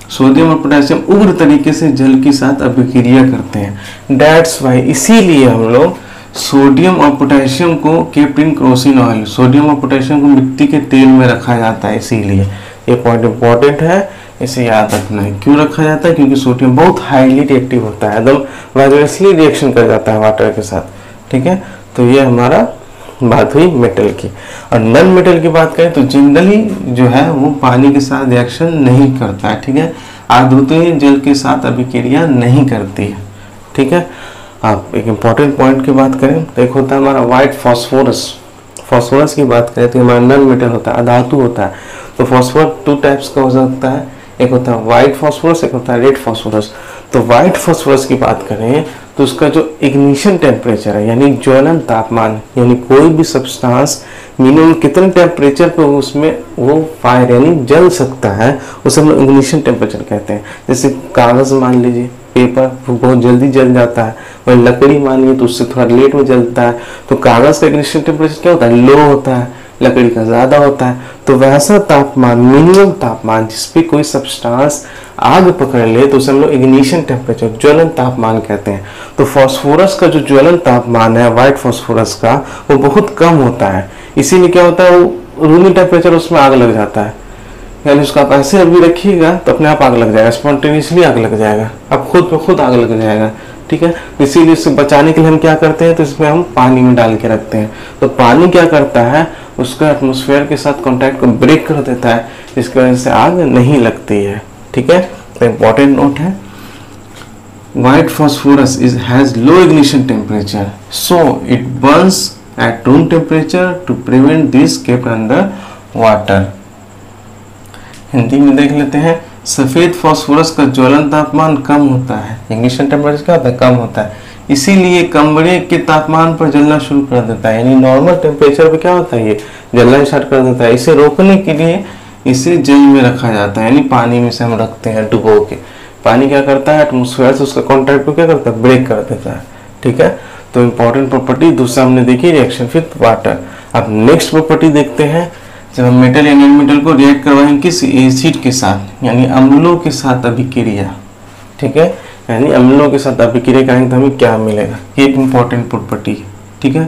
सोडियम और पोटेशियम उग्र तरीके से जल के साथ अभिक्रिया करते हैं। दैट्स वाई, इसीलिए हम लोग सोडियम और पोटेशियम को kept in kerosene oil, sodium और पोटेशियम को मिट्टी के तेल में रखा जाता है। इसीलिए ये पॉइंट इंपॉर्टेंट है, इसे याद रखना है। क्यों रखा जाता है, क्योंकि सोडियम बहुत हाईली रिएक्टिव होता है, एकदम वायलेंसली रिएक्शन कर जाता है वाटर के साथ। ठीक है, तो ये हमारा बात हुई मेटल की। और नॉन मेटल की बात करें तो जनरली जो है वो पानी के साथ रिएक्शन नहीं करता है। ठीक है, आधातुएं जल के साथ अभिक्रिया नहीं करती है। ठीक है, आप एक इम्पॉर्टेंट पॉइंट की बात करें तो एक होता है हमारा व्हाइट फॉस्फोरस। फॉस्फोरस की बात करें तो हमारा नॉन मेटल होता है, अधातु होता है। तो फॉस्फोरस 2 टाइप्स का हो सकता है, एक होता है व्हाइट फॉस्फोरस, एक होता है रेड फॉस्फोरस। तो व्हाइट फॉस्फोरस की बात करें तो उसका जो इग्निशन टेम्परेचर है यानी ज्वलन तापमान, यानी कोई भी सब्सटेंस मिनिमम कितने टेम्परेचर पे उसमें वो फायर यानी जल सकता है, उसे हम लोग इग्निशन टेम्परेचर कहते हैं। जैसे कागज मान लीजिए, पेपर वो बहुत जल्दी जल जाता है, वही लकड़ी मानिए तो उससे थोड़ा लेट में जलता है। तो कागज का इग्निशन टेम्परेचर क्या होता है, लो होता है, लकड़ी का ज्यादा होता है। तो वैसा तापमान, मिनिमम तापमान जिसपे कोई सब्सटेंस आग पकड़ ले तो उसे हम लोग इग्निशन टेम्परेचर, ज्वलन तापमान कहते हैं। तो फास्फोरस का जो ज्वलन तापमान है व्हाइट फास्फोरस का, वो बहुत कम होता है। इसीलिए क्या होता है, वो रूमी टेम्परेचर उसमें आग लग जाता है, यानी उसको आप ऐसे अभी रखिएगा तो अपने आप आग लग जाएगा, स्पॉन्टेनियसली आग लग जाएगा, अब खुद पे खुद आग लग जाएगा। ठीक है, इसीलिए इससे बचाने के लिए हम क्या करते हैं, तो इसमें हम पानी में डाल के रखते हैं। तो पानी क्या करता है, उसका एटमॉस्फेयर के साथ कांटेक्ट को ब्रेक कर देता है, जिसकी वजह से आग नहीं लगती है। ठीक है, तो इंपॉर्टेंट नोट है, white phosphorus has low ignition temperature, so it burns at room temperature to prevent this kept under water. Hindi में देख लेते हैं, सफेद फास्फोरस का ज्वलन तापमान कम होता है, इग्निशन टेम्परेचर क्या होता है, कम होता है, इसीलिए कमरे के तापमान पर जलना शुरू कर देता है। यानी नॉर्मल टेम्परेचर पे क्या होता है, ये जलना स्टार्ट कर देता है। इसे रोकने के लिए इसे जल में रखा जाता है, यानी पानी में से हम रखते हैं डुबो के। पानी क्या करता है, एटमॉस्फेयर से उसका कॉन्टैक्ट को क्या करता है, ब्रेक कर देता है। ठीक है, तो इंपॉर्टेंट प्रॉपर्टी दूसरा हमने देखी रिएक्शन विथ वाटर। अब नेक्स्ट प्रॉपर्टी देखते हैं, जब हम मेटल या नॉन मेटल को रिएक्ट करवाएंगे किस एसिड के साथ, यानी अम्लों के साथ अभिक्रिया। ठीक है, यानी अम्लों के साथ अभिक्रिया करेंगे तो हमें क्या मिलेगा, ये एक इंपॉर्टेंट प्रॉपर्टी है। ठीक है,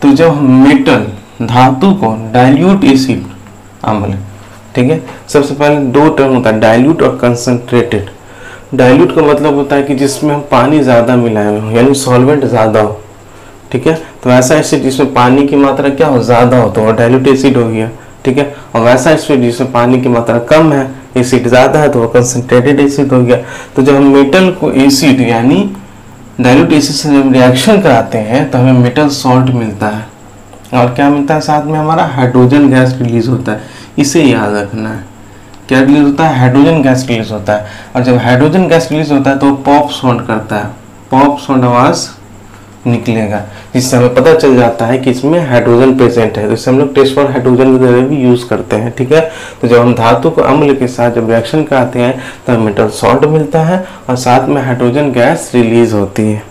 तो जब हम मेटल धातु को डाइल्यूट एसिड अम्ल, ठीक है, सबसे पहले 2 टर्म होता है, डाइल्यूट और कंसंट्रेटेड। डाइल्यूट का मतलब होता है कि जिसमें हम पानी ज्यादा मिलाए हो, यानी सॉल्वेंट ज्यादा हो। ठीक है, तो ऐसा एसिड जिसमें पानी की मात्रा क्या हो, ज्यादा हो, तो डाइल्यूट एसिड हो गया। ठीक है, और वैसा एसिड जिसमें पानी की मात्रा कम है, एसिड ज्यादा है, तो वो कंसंट्रेटेड एसिड हो गया। तो जब हम मेटल को एसिड यानी डाइल्यूट एसिड से जब रिएक्शन कराते हैं तो हमें मेटल सॉल्ट मिलता है, और क्या मिलता है, साथ में हमारा हाइड्रोजन गैस रिलीज होता है। इसे याद रखना है, क्या रिलीज होता है, हाइड्रोजन गैस रिलीज होता है। और जब हाइड्रोजन गैस रिलीज होता है तो पॉप साउंड करता है, पॉप साउंड आवाज निकलेगा, जिससे हमें पता चल जाता है कि इसमें हाइड्रोजन प्रेजेंट है। तो इससे हम लोग टेस्ट फॉर हाइड्रोजन की तरह भी यूज करते हैं। ठीक है, तो जब हम धातु को अम्ल के साथ जब रिएक्शन कराते हैं तो हमें मेटल सॉल्ट मिलता है और साथ में हाइड्रोजन गैस रिलीज होती है।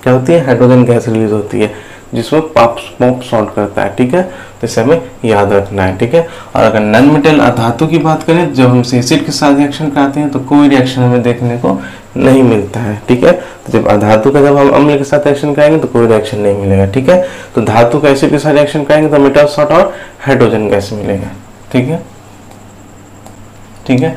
क्या होती है, हाइड्रोजन गैस रिलीज होती है, जिसमें पॉप साउंड करता है। ठीक है, तो इसे हमें याद रखना है। ठीक है, और अगर नॉन मेटल अधातु की बात करें, जब हम एसिड के साथ रिएक्शन कराते हैं तो कोई रिएक्शन हमें देखने को नहीं मिलता है। ठीक है, तो जब अधातु का जब हम अम्ल के साथ रिएक्शन कराएंगे तो कोई रिएक्शन नहीं मिलेगा। ठीक है, तो धातु का एसिड के साथ रिएक्शन कराएंगे तो मेटल सॉल्ट और हाइड्रोजन गैस मिलेगा। ठीक है, ठीक है,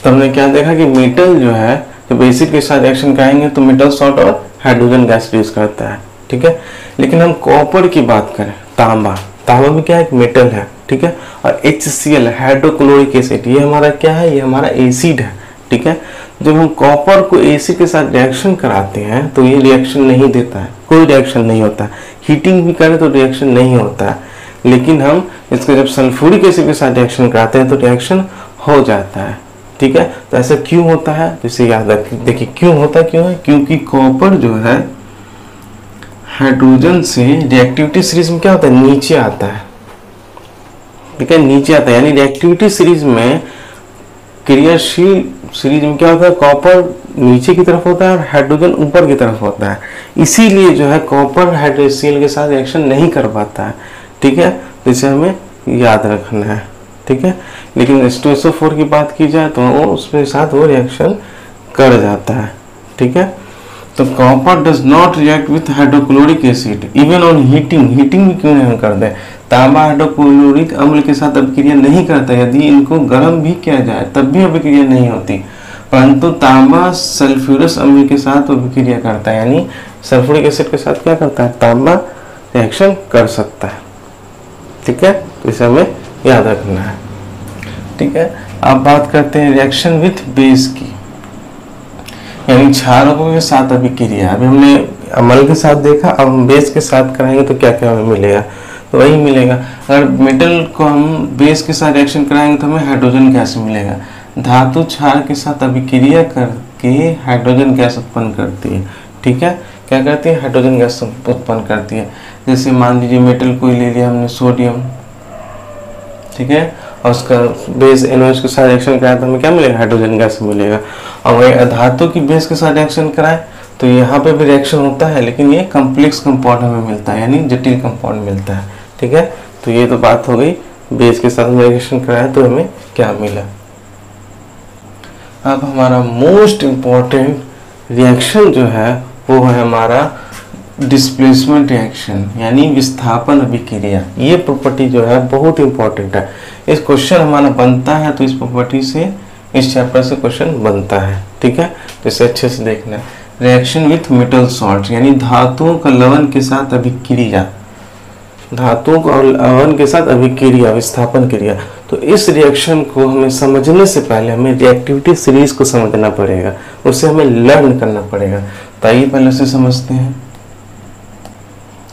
तो हमने क्या देखा कि मेटल जो है जब एसिड के साथ रिएक्शन कराएंगे तो मेटल सॉल्ट और हाइड्रोजन गैस रिलीज करता है। ठीक है, लेकिन हम कॉपर की बात करें, तांबा, तांबा भी क्या है, एक मेटल है। ठीक है, और HCl हाइड्रोक्लोरिक एसिड, ये हमारा क्या है, ये हमारा एसिड है। ठीक है, जब हम कॉपर को एसिड के साथ रिएक्शन कराते हैं तो ये रिएक्शन नहीं देता है, कोई रिएक्शन नहीं होता है। हीटिंग भी करें तो रिएक्शन नहीं होता है, लेकिन हम इसके जब सल्फ्यूरिक एसिड के साथ रिएक्शन कराते हैं तो रिएक्शन हो जाता है। ठीक है, तो ऐसा क्यों होता है, तो इसे याद रखिए। देखिए क्यों होता है, क्यों है, क्योंकि कॉपर जो है हाइड्रोजन से रिएक्टिविटी सीरीज में क्या होता है, नीचे आता है। ठीक है, नीचे आता है, यानी रिएक्टिविटी सीरीज में, क्रियाशील सीरीज में क्या होता है, कॉपर नीचे की तरफ होता है और हाइड्रोजन ऊपर की तरफ होता है। इसीलिए जो है कॉपर हाइड्रोक्सिल के साथ रिएक्शन नहीं कर पाता है। ठीक है, तो इसे हमें याद रखना है। ठीक है, लेकिन H2SO4 की बात की जाए तो वो उसके साथ वो रिएक्शन कर जाता है। ठीक है, तो copper does not react with hydrochloric acid even on heating, heating भी क्यों नहीं कर दे, तांबा हाइड्रोक्लोरिक अम्ल के साथ अभिक्रिया नहीं करता, यदि इनको गर्म भी किया जाए तब भी अभिक्रिया नहीं होती, परंतु तांबा सल्फ्यूरस अम्ल के साथ अभिक्रिया करता है, यानी सल्फ्यूरिक एसिड के साथ क्या करता है, तांबा रिएक्शन कर सकता है। ठीक है, तो इसे हमें याद रखना है। ठीक है, अब बात करते हैं रिएक्शन विथ बेस की, यानी क्षारकों के साथ अभिक्रिया। अभी हमने अम्ल के साथ देखा, अब हम बेस के साथ कराएंगे तो क्या क्या हमें मिलेगा। तो वही मिलेगा। अगर मेटल को हम बेस के साथ रिएक्शन कराएंगे तो हमें हाइड्रोजन गैस मिलेगा। धातु क्षार के साथ अभिक्रिया करके हाइड्रोजन गैस उत्पन्न करती है। ठीक है, क्या करती है? हाइड्रोजन गैस उत्पन्न करती है। जैसे मान लीजिए मेटल को ले लिया हमने सोडियम, ठीक है, और उसका बेस NaOH के साथ रिएक्शन कराया तो हमें क्या मिलेगा? हाइड्रोजन गैस मिलेगा। और वही धातु की बेस के साथ रिएक्शन कराए तो यहाँ पे भी रिएक्शन होता है, लेकिन ये कॉम्प्लेक्स कंपाउंड हमें मिलता है, यानी जटिल कंपाउंड मिलता है। ठीक है, तो ये तो बात हो गई बेस के साथ रिएक्शन कराया तो हमें क्या मिला। अब हमारा मोस्ट इम्पॉर्टेंट रिएक्शन जो है वो है हमारा डिस्प्लेसमेंट रिएक्शन, यानी विस्थापन अभिक्रिया। ये प्रॉपर्टी जो है बहुत इंपॉर्टेंट है। इस क्वेश्चन हमारा बनता है तो इस प्रॉपर्टी से, इस चैप्टर से क्वेश्चन बनता है। ठीक है, तो इसे अच्छे से देखना है। रिएक्शन विथ मेटल सॉल्ट, यानी धातुओं का लवण के साथ अभिक्रिया, धातुओं का लवण के साथ अभिक्रिया, विस्थापन क्रिया। तो इस रिएक्शन को हमें समझने से पहले हमें रिएक्टिविटी सीरीज को समझना पड़ेगा, उसे हमें लर्न करना पड़ेगा। तो आइए पहले से समझते हैं।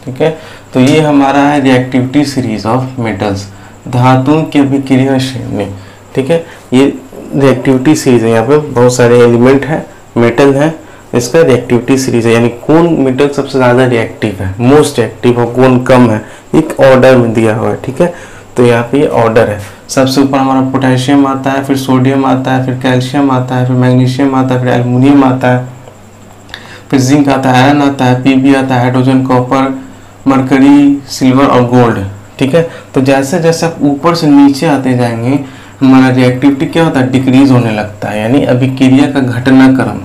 ठीक है, तो ये हमारा है रिएक्टिविटी सीरीज ऑफ मेटल्स, धातुओं की अभिक्रिया श्रेणी। ठीक है, ये रिएक्टिविटी सीरीज है। यहाँ पे बहुत सारे एलिमेंट है, मेटल है, इसका रिएक्टिविटी सीरीज है, यानी कौन मेटल सबसे ज्यादा रिएक्टिव है, मोस्ट रिएक्टिव और कौन कम है, एक ऑर्डर में दिया हुआ है। ठीक है, तो यहाँ पे ये ऑर्डर है। सबसे ऊपर हमारा पोटेशियम आता है, फिर सोडियम आता है, फिर कैल्शियम आता है, फिर मैग्नीशियम आता है, फिर एल्युमिनियम आता है, फिर जिंक आता है, आयरन आता है, पीबी आता है, हाइड्रोजन, कॉपर, मरकरी, सिल्वर और गोल्ड। ठीक है, तो जैसे जैसे आप ऊपर से नीचे आते जाएंगे हमारा रिएक्टिविटी क्या होता है? डिक्रीज होने लगता है, यानी अभिक्रिया का घटनाक्रम।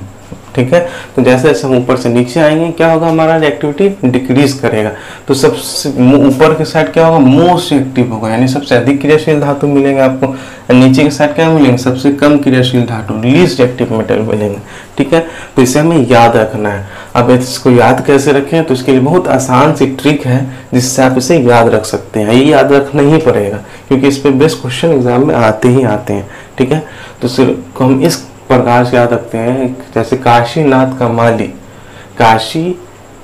ठीक है, तो जैसे जैसे हम ऊपर से नीचे आएंगे क्या होगा? हमारा रिएक्टिविटी डिक्रीज करेगा। तो सबसे ऊपर के साइड क्या होगा? मोस्ट एक्टिव होगा, यानी सबसे अधिक क्रियाशील धातु मिलेंगे आपको। नीचे के साइड क्या मिलेंगे? सबसे कम क्रियाशील धातु, लीस्ट एक्टिव मेटल मिलेंगे। ठीक है, तो इसे हमें याद रखना है। अब इसको याद कैसे रखें? तो इसके लिए बहुत आसान सी ट्रिक है जिससे आप इसे याद रख सकते हैं। ये याद रखना ही पड़ेगा क्योंकि इस पर बेस्ट क्वेश्चन एग्जाम में आते ही आते हैं। ठीक है, तो इसको हम इस प्रकार से याद रखते हैं। जैसे काशीनाथ का माली, काशी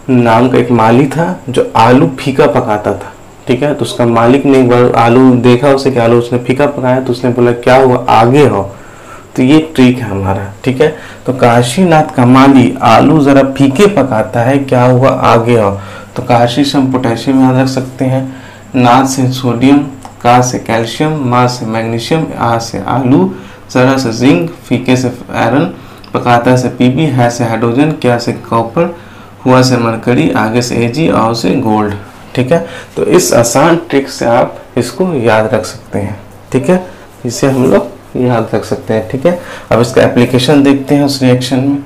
नाम का एक माली था जो आलू फीका पकाता था। ठीक है, तो उसका मालिक ने एक बार आलू देखा उसे कि आलू उसने फीका पकाया, तो उसने बोला क्या हुआ, आगे हो। तो ये ट्रिक है हमारा। ठीक है, तो काशीनाथ का माली आलू जरा फीके पकाता है, क्या हुआ, आगे हो। तो काशी से हम पोटेशियम याद रख सकते हैं, नाथ से सोडियम, का से कैल्शियम, मा से मैग्नीशियम, आ से आलू, जरा से जिंक, फीके से आयरन, पकाता से पीबी, है से हाइड्रोजन, क्या से कॉपर, हुआ से मरकरी, आगे से एजी, आओ से गोल्ड। ठीक है, तो इस आसान ट्रिक से आप इसको याद रख सकते हैं। ठीक है, इसे हम लोग याद रख सकते हैं। ठीक है, अब इसका एप्लीकेशन देखते हैं उस रिएक्शन में।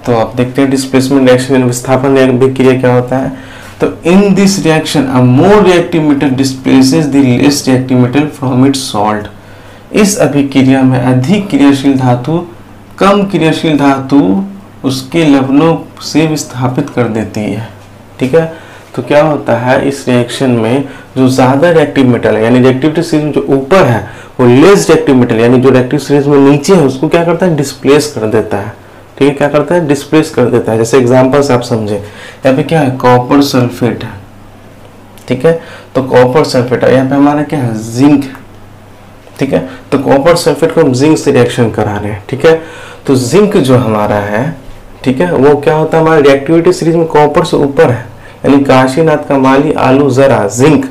तो आप देखते हैं डिस्प्लेसमेंट रिएक्शन, विस्थापन अभिक्रिया क्या होता है। तो in this reaction a more reactive metal displaces the less reactive metal from its salt. इस अभिक्रिया में अधिक क्रियाशील धातु कम क्रियाशील धातु उसके लवणों से विस्थापित कर देती है। ठीक है, तो क्या होता है इस रिएक्शन में जो ज्यादा रिएक्टिव मेटल है, यानी रिएक्टिविटी सीरीज में जो ऊपर है वो लेस रिएक्टिव मेटल, यानी जो रिएक्टिव सीरीज में नीचे है उसको क्या करता है? डिस्प्लेस कर देता है। ठीक है, क्या करता है? डिस्प्लेस कर देता है। जैसे एग्जांपल से आप समझे, यहाँ पे क्या है? कॉपर सल्फेट है। ठीक है, तो कॉपर सल्फेट है, यहाँ पे हमारा क्या है? जिंक। ठीक है, तो कॉपर सल्फेट को हम जिंक से रिएक्शन करा रहे हैं। ठीक है, तो जिंक जो हमारा है, ठीक है, वो क्या होता है? हमारा रिएक्टिविटी सीरीज में कॉपर से ऊपर है, यानी काशीनाथ का माली आलू जरा जिंक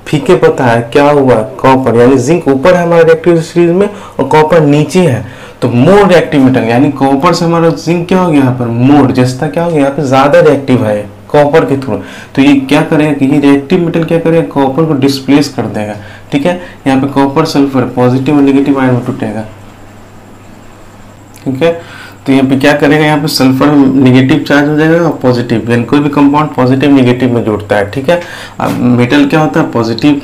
फीके पता है, क्या हुआ? कॉपर, यानी जिंक ऊपर है हमारे रिएक्टिविटी सीरीज में और कॉपर नीचे है। तो मोर रिएक्टिव मेटल, यानी कॉपर से हमारा जिंक क्या हो गया? यहाँ पर मोर जैसा क्या हो गया? यहाँ पे ज्यादा रिएक्टिव है कॉपर के थ्रू। तो ये क्या करेगा कि ये रिएक्टिव मेटल क्या करेगा? कॉपर को डिस्प्लेस कर देगा। ठीक है, यहाँ पे कॉपर सल्फर पॉजिटिव और नेगेटिव आयन में टूटेगा। ठीक है, तो यहाँ पे क्या करेगा? यहाँ पे सल्फर नेगेटिव चार्ज हो जाएगा और पॉजिटिव, यानी कोई भी कंपाउंड पॉजिटिव नेगेटिव में जुड़ता है। ठीक है, अब मेटल क्या होता है? पॉजिटिव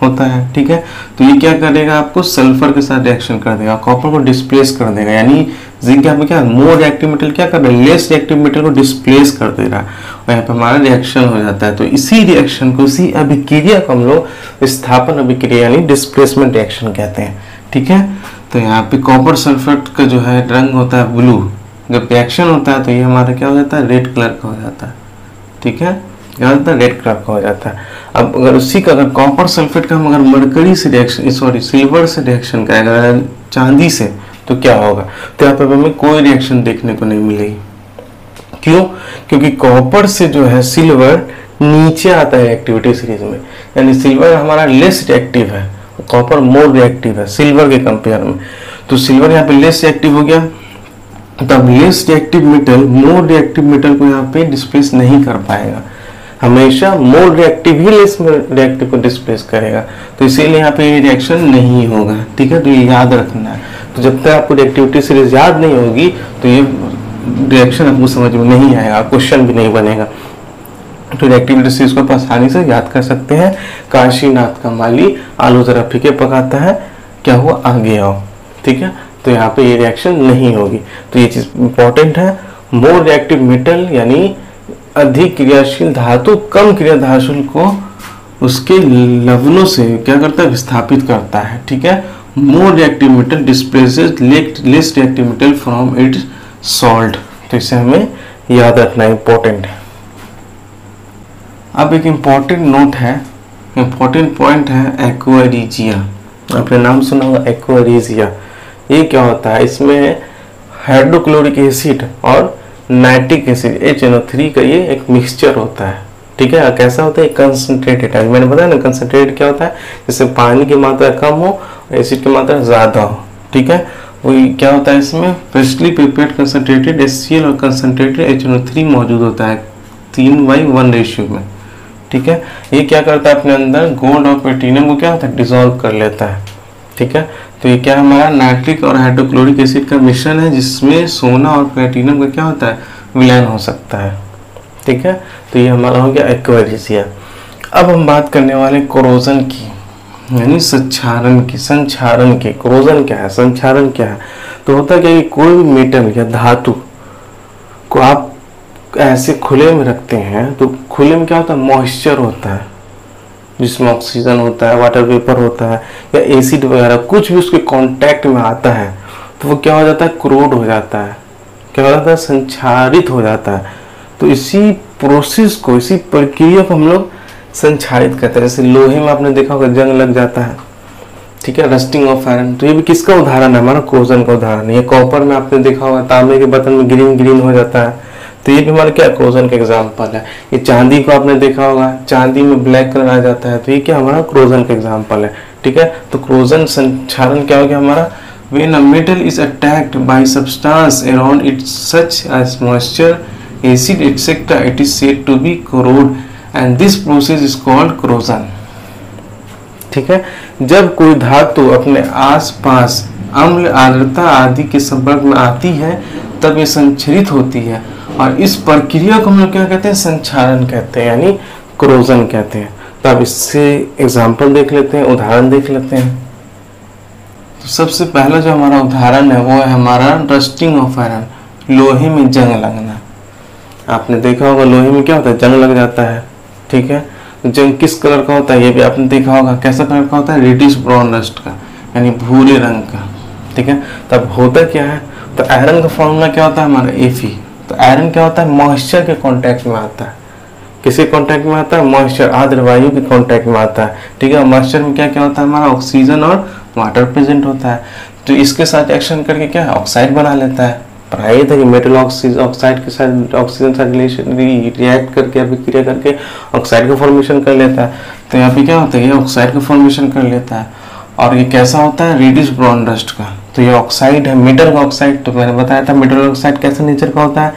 होता है। ठीक है, तो ये क्या करेगा? आपको सल्फर के साथ रिएक्शन कर देगा, कॉपर को डिस्प्लेस कर देगा, यानी जिंक यहाँ पे क्या मोर रिएक्टिव मेटल क्या कर रहा है? लेस रिएक्टिव मेटल को डिस्प्लेस कर दे रहा है और यहाँ पे हमारा रिएक्शन हो जाता है। तो इसी रिएक्शन को, इसी अभिक्रिया को हम लोग विस्थापन अभिक्रिया यानी डिस्प्लेसमेंट रिएक्शन कहते हैं। ठीक है, तो यहाँ पे कॉपर सल्फेट का जो है रंग होता है ब्लू, जब रिएक्शन होता है तो ये हमारा क्या हो जाता है? रेड कलर का हो जाता है। ठीक है, क्या होता है? रेड कलर का हो जाता है। अब अगर उसी का अगर कॉपर सल्फेट का हम अगर मरकरी से रिएक्शन सिल्वर से रिएक्शन करेगा चांदी से, तो क्या होगा? तो यहाँ पर हमें कोई रिएक्शन देखने को नहीं मिलेगी। क्यों? क्योंकि कॉपर से जो है सिल्वर नीचे आता है एक्टिविटी सीरीज में, यानी सिल्वर हमारा लेस रिएक्टिव है, कॉपर मोर रिएक्टिव है सिल्वर के कंपेयर में। तो सिल्वर यहाँ पे लेस रिएक्टिव हो गया, तब less reactive metal more reactive metal को यहाँ पे डिस्प्लेस नहीं कर पाएगा, हमेशा मोर रिएक्टिव ही लेस रिएक्टिव को डिस्प्लेस करेगा। तो इसीलिए यहाँ पे ये रिएक्शन नहीं होगा। ठीक है, तो ये याद रखना है। तो जब तक आपको रिएक्टिविटी सीरीज याद नहीं होगी तो ये रिएक्शन आपको समझ में नहीं आएगा, क्वेश्चन भी नहीं बनेगा। तो रिएक्टिविटी सीरीज को आप आसानी से याद कर सकते हैं। काशीनाथ का माली आलू जरा फीके पकाता है, क्या हुआ? आगे आओ। ठीक है, तो यहाँ पे ये रिएक्शन नहीं होगी। तो ये चीज इंपॉर्टेंट है। मोर रिएक्टिव मेटल यानी अधिक क्रियाशील धातु कम क्रियाधारशील को उसके लवणों से क्या करता है? विस्थापित करता है। ठीक है, more reactive metal displaces less reactive metal from its salt. तो इसे हमें याद रखना इंपॉर्टेंट है। अब एक इम्पॉर्टेंट नोट है, इम्पॉर्टेंट पॉइंट है एक्वा-रिजिया। आपने नाम सुना होगा एक्वा-रिजिया। ये क्या होता है? इसमें हाइड्रोक्लोरिक एसिड और नाइट्रिक एसिड HNO3 का ये एक मिक्सचर होता है। ठीक है, कैसा होता है? कंसंट्रेटेड है। मैंने बताया ना कंसंट्रेटेड क्या होता है? जैसे पानी की मात्रा कम हो, एसिड की मात्रा ज्यादा हो। ठीक है, वही क्या होता है इसमें? फ्रेशली प्रिपेयर्ड कंसंट्रेटेड HCl और कंसंट्रेटेड HNO3 मौजूद होता है 3:1 रेशियो में। ठीक है, ये क्या करता है? अपने अंदर गोल्ड और प्लेटिनम को क्या होता है? डिसॉल्व कर लेता है। ठीक है, तो ये क्या हमारा नाइट्रिक और हाइड्रोक्लोरिक एसिड का मिश्रण है, जिसमें सोना और प्लेटिनम का क्या होता है? विलयन हो सकता है। ठीक है, तो ये हमारा हो गया एक्वा-रिजिया। अब हम बात करने वाले कोरोजन की, यानी संक्षारण की। संक्षारण की कोरोजन क्या है? संक्षारण क्या है? तो होता क्या है कि कोई भी मेटल या धातु को आप ऐसे खुले में रखते हैं, तो खुले में क्या होता है? मॉइस्चर होता है, जिसमें ऑक्सीजन होता है, वाटर वेपर होता है या एसिड वगैरह, कुछ भी उसके कांटेक्ट में आता है तो वो क्या हो जाता है? क्रोड हो जाता है। क्या हो जाता है? संक्षारित हो जाता है। तो इसी प्रोसेस को, इसी प्रक्रिया को हम लोग संक्षारित कहते हैं। जैसे लोहे में आपने देखा होगा जंग लग जाता है। ठीक है, रस्टिंग ऑफ आयरन। तो ये भी किसका उदाहरण है? हमारा कोरोजन का उदाहरण है। ये कॉपर में आपने देखा होगा तांबे के बर्तन में ग्रीन ग्रीन हो जाता है, तो ये भी हमारा क्या कोरोजन का एग्जाम्पल है। ये चांदी को आपने देखा होगा, चांदी में ब्लैक कलर आ जाता है, तो ये क्या हमारा कोरोजन का एग्जाम्पल है। ठीक है, तो कोरोजन संक्षारण क्या हो गया हमारा? When a metal is attacked by substance around it such as moisture, acid, etc., it is said to be corrode and this process is called corrosion. ठीक है, जब कोई धातु अपने आसपास अम्ल, आर्द्रता आदि के संपर्क में आती है तब ये संक्षरित होती है, और इस प्रक्रिया को हम लोग क्या कहते हैं? संक्षारण कहते हैं, यानी कोरोजन कहते हैं। तो अब इससे एग्जाम्पल देख लेते हैं, उदाहरण देख लेते हैं। तो सबसे पहला जो हमारा उदाहरण है वो है हमारा रस्टिंग ऑफ आयरन, लोहे में जंग लगना। आपने देखा होगा लोहे में क्या होता है? जंग लग जाता है। ठीक है, जंग किस कलर का होता है? ये भी आपने देखा होगा। कैसा कलर का होता है? रेडिश ब्राउन रस्ट का, यानी भूरे रंग का। ठीक है, तब होता क्या है? तो आयरन का फॉर्मूला क्या होता है हमारा? Fe। तो आयरन क्या होता है? मॉइस्चर के कांटेक्ट में आता है। किसके कांटेक्ट में आता है? मॉइस्चर, आर्द्र वायु के कांटेक्ट में आता है। ठीक है, मॉइस्चर में क्या क्या होता है हमारा? ऑक्सीजन और वाटर प्रेजेंट होता है। तो इसके साथ एक्शन करके क्या है? ऑक्साइड बना लेता है। पढ़ाई था कि मेटल ऑक्साइड के साथ ऑक्सीजन साथ रिएक्ट करके अभिक्रिया करके ऑक्साइड का फॉर्मेशन कर लेता है। तो यहाँ पे क्या होता है? ये ऑक्साइड का फॉर्मेशन कर लेता है। और ये कैसा होता है? रेडिश ब्राउन रस्ट का। तो ये ऑक्साइड है, मेटल का ऑक्साइड। तो मैंने बताया था मेटल ऑक्साइड कैसे नेचर का होता है?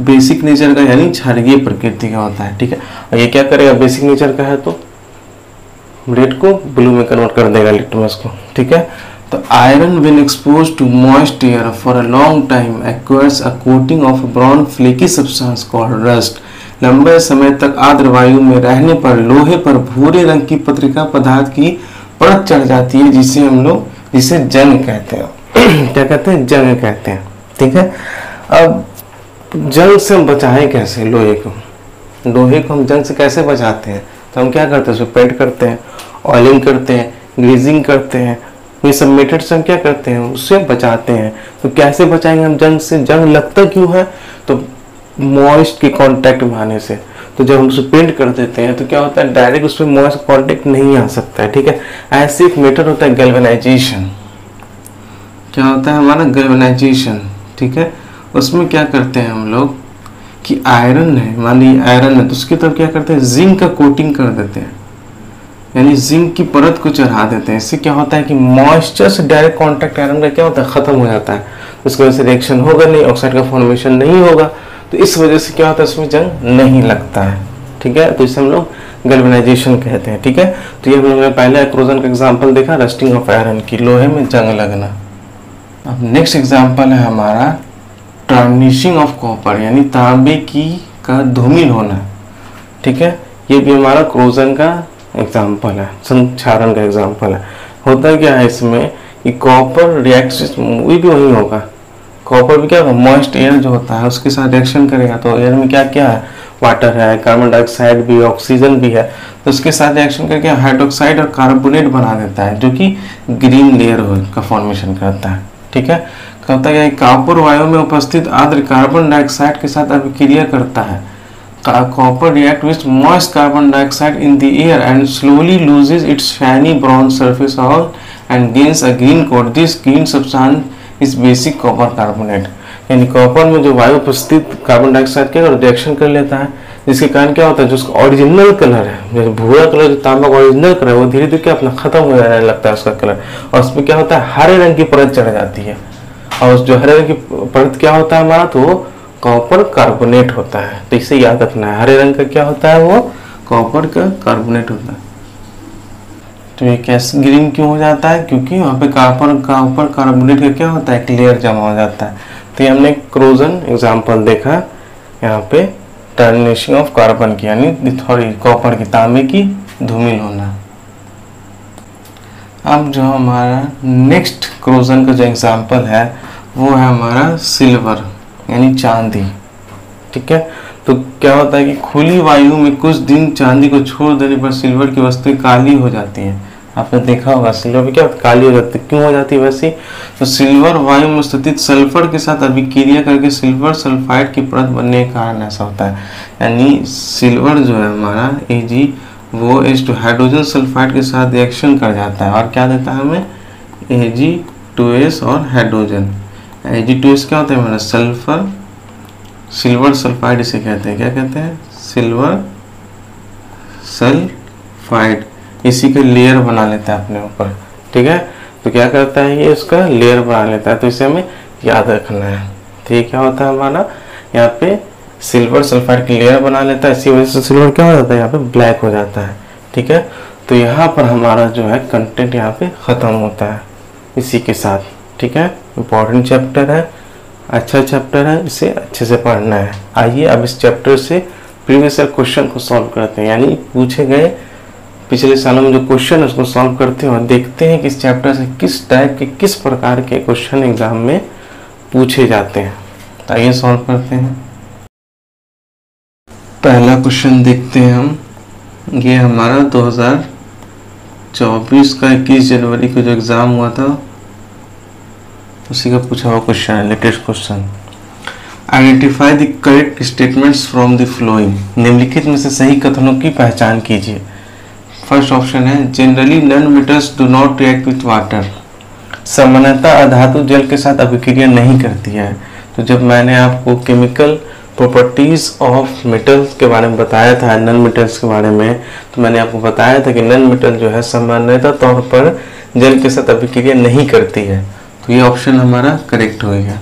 बेसिक नेचर का, यानी क्षारीय प्रकृति का होता है। ठीक है, और ये क्या करेगा? बेसिक नेचर का है तो रेड को ब्लू में कन्वर्ट कर देगा, लिटमस को। ठीक है, तो iron when exposed to moist air for a long time acquires a coating of brown flaky substance called rust. लंबे समय तक आर्द्र वायु में रहने पर लोहे पर भूरे रंग की पत्रिका पदार्थ की परत चढ़ जाती है, जिसे जंग कहते हैं। क्या कहते हैं? जंग कहते हैं। ठीक है, अब जंग से हम बचाएं कैसे लोहे को? लोहे को हम जंग से कैसे बचाते हैं? तो हम क्या करते हैं? उसको पेंट करते हैं, ऑयलिंग करते हैं, ग्रीजिंग करते हैं। ये सब मेथड से हम क्या करते हैं? उससे बचाते हैं। तो कैसे बचाएंगे हम जंग से? जंग लगता क्यों है? तो मॉइस्ट के कांटेक्ट में आने से। तो जब हम उसे प्रिंट कर देते हैं तो क्या होता है, डायरेक्ट उसमें मॉइस्ट कांटेक्ट नहीं आ सकता है, ठीक है। ऐसे एक मेथड होता है गैल्वेनाइजेशन। क्या होता है हमारा गैल्वेनाइजेशन, ठीक है। उसमें क्या करते हैं हम लोग कि आयरन है, मान लीजिए आयरन है, तो उसकी तरफ क्या करते हैं, जिंक का कोटिंग कर देते हैं, यानी जिंक की परत को चढ़ा देते हैं। इससे क्या होता है कि मॉइस्चर से डायरेक्ट कांटेक्ट आयरन का क्या होता है, खत्म हो जाता है। उसकी वजह से रिएक्शन होगा नहीं, ऑक्साइड का फॉर्मेशन नहीं होगा, तो इस वजह से क्या होता है, उसमें जंग नहीं लगता है, ठीक है। तो इसे हम लोग गैल्वेनाइजेशन कहते हैं, ठीक है। तो ये हम लोगों ने पहले एक्रोजन का एग्जाम्पल देखा, रस्टिंग ऑफ आयरन की, लोहे में जंग लगना। अब नेक्स्ट एग्जाम्पल है हमारा टार्निशिंग ऑफ कॉपर, यानी तांबे की का धूमिल होना, ठीक है। ये भी हमारा क्रोजन का एग्जाम्पल है, संक्षारण का एग्जाम्पल है। होता क्या है इसमें कि कॉपर रिएक्शन भी वही होगा, कॉपर भी क्या होगा, मॉइस्ट एयर जो होता है उसके साथ रिएक्शन करेगा। तो एयर में क्या क्या है, वाटर है, कार्बन डाइऑक्साइड भी, ऑक्सीजन भी है, तो उसके साथ रिएक्शन करके हाइड्रोक्साइड और कार्बोनेट बना देता है, जो कि ग्रीन लेयर का फॉर्मेशन करता है, ठीक है। कहता है कि कॉपर वायु में उपस्थित आर्द्र कार्बन डाइऑक्साइड के साथ अभिक्रिया करता है। Copper react with moist carbon dioxide in the air and slowly loses its shiny brown surface all and gains a green coat. This green substance is basic copper carbonate. यानी copper में जो वायु उपस्थित कार्बन डाइऑक्साइड के reaction कर लेता है, जिसके कारण क्या होता है, जो उसका ओरिजिनल कलर है, जो भूरा कलर, जो तांबा का ओरिजिनल कलर है, वो धीरे धीरे क्या अपना खत्म हो जाने लगता है उसका कलर, और उसमें क्या होता है, हरे रंग की परत चढ़ जाती है। और उस जो हरे रंग की परत क्या होता है हमारा, तो कॉपर कार्बोनेट होता है। तो इसे याद रखना है, हरे रंग का क्या होता है, वो कॉपर का कार्बोनेट होता है। तो ये कैसे ग्रीन क्यों हो जाता है, क्योंकि वहाँ पे कॉपर कार्बोनेट का क्या होता है, एक लेयर जमा हो जाता है। तो ये हमने क्रोजन एग्जाम्पल देखा, यहाँ पे टर्निशिंग ऑफ कार्बन की, यानी थोड़ी कॉपर की, तांबे की धूमिल होना। अब जो हमारा नेक्स्ट क्रोजन का जो एग्जाम्पल है वो है हमारा सिल्वर, यानी चांदी, ठीक है। तो क्या होता है कि खुली वायु में कुछ दिन चांदी को छोड़ देने पर सिल्वर की वस्तुएं काली हो जाती हैं। आपने देखा होगा सिल्वर में क्या काली हो जाती है, क्यों हो जाती है वैसे? तो सिल्वर वायु में स्थित सल्फर के साथ अभिक्रिया करके सिल्वर सल्फाइड की परत बनने के कारण ऐसा होता है। यानी सिल्वर जो है हमारा Ag वो हाइड्रोजन सल्फाइड के साथ रिएक्शन कर जाता है और क्या देता है हमें, Ag2S और हाइड्रोजन। Ag2S क्या होता है हमारा, सल्फर, सिल्वर सल्फाइड इसे कहते हैं, क्या कहते हैं, सिल्वर सल्फाइड। इसी का लेयर बना लेता है अपने ऊपर, ठीक है। तो क्या करता है ये, इसका लेयर बना लेता है, तो इसे हमें याद रखना है। तो ये क्या होता है हमारा, यहाँ पे सिल्वर सल्फाइड की लेयर बना लेता है, इसी वजह से सिल्वर क्या हो जाता है, यहाँ पे ब्लैक हो जाता है, ठीक है। तो यहाँ पर हमारा जो है कंटेंट यहाँ पे खत्म होता है इसी के साथ, ठीक है। इम्पोर्टेंट चैप्टर है, अच्छा चैप्टर है, इसे अच्छे से पढ़ना है। आइए अब इस चैप्टर से प्रीवियस ईयर क्वेश्चन को सॉल्व करते हैं, यानी पूछे गए पिछले सालों में जो क्वेश्चन है उसको सॉल्व करते हैं और देखते हैं कि इस चैप्टर से किस टाइप के, किस प्रकार के क्वेश्चन एग्जाम में पूछे जाते हैं। तो आइए सॉल्व करते हैं। पहला क्वेश्चन देखते हैं हम, ये हमारा 2024 का 21 जनवरी को जो एग्जाम हुआ था उसी का पूछा हुआ क्वेश्चन है, latest question. Identify the correct statements from the flowing, निम्नलिखित में से सही कथनों की पहचान कीजिए। फर्स्ट ऑप्शन है, generally non metals do not react with water, सामान्यतः अधातु जल के साथ अभिक्रिया नहीं करती है। तो जब मैंने आपको केमिकल प्रॉपर्टीज ऑफ मेटल्स के बारे में बताया था, नॉन मेटल्स के बारे में, तो मैंने आपको बताया था कि नॉन मेटल जो है सामान्यतः तौर पर जल के साथ अभिक्रिया नहीं करती है। तो ये ऑप्शन हमारा करेक्ट हो गया।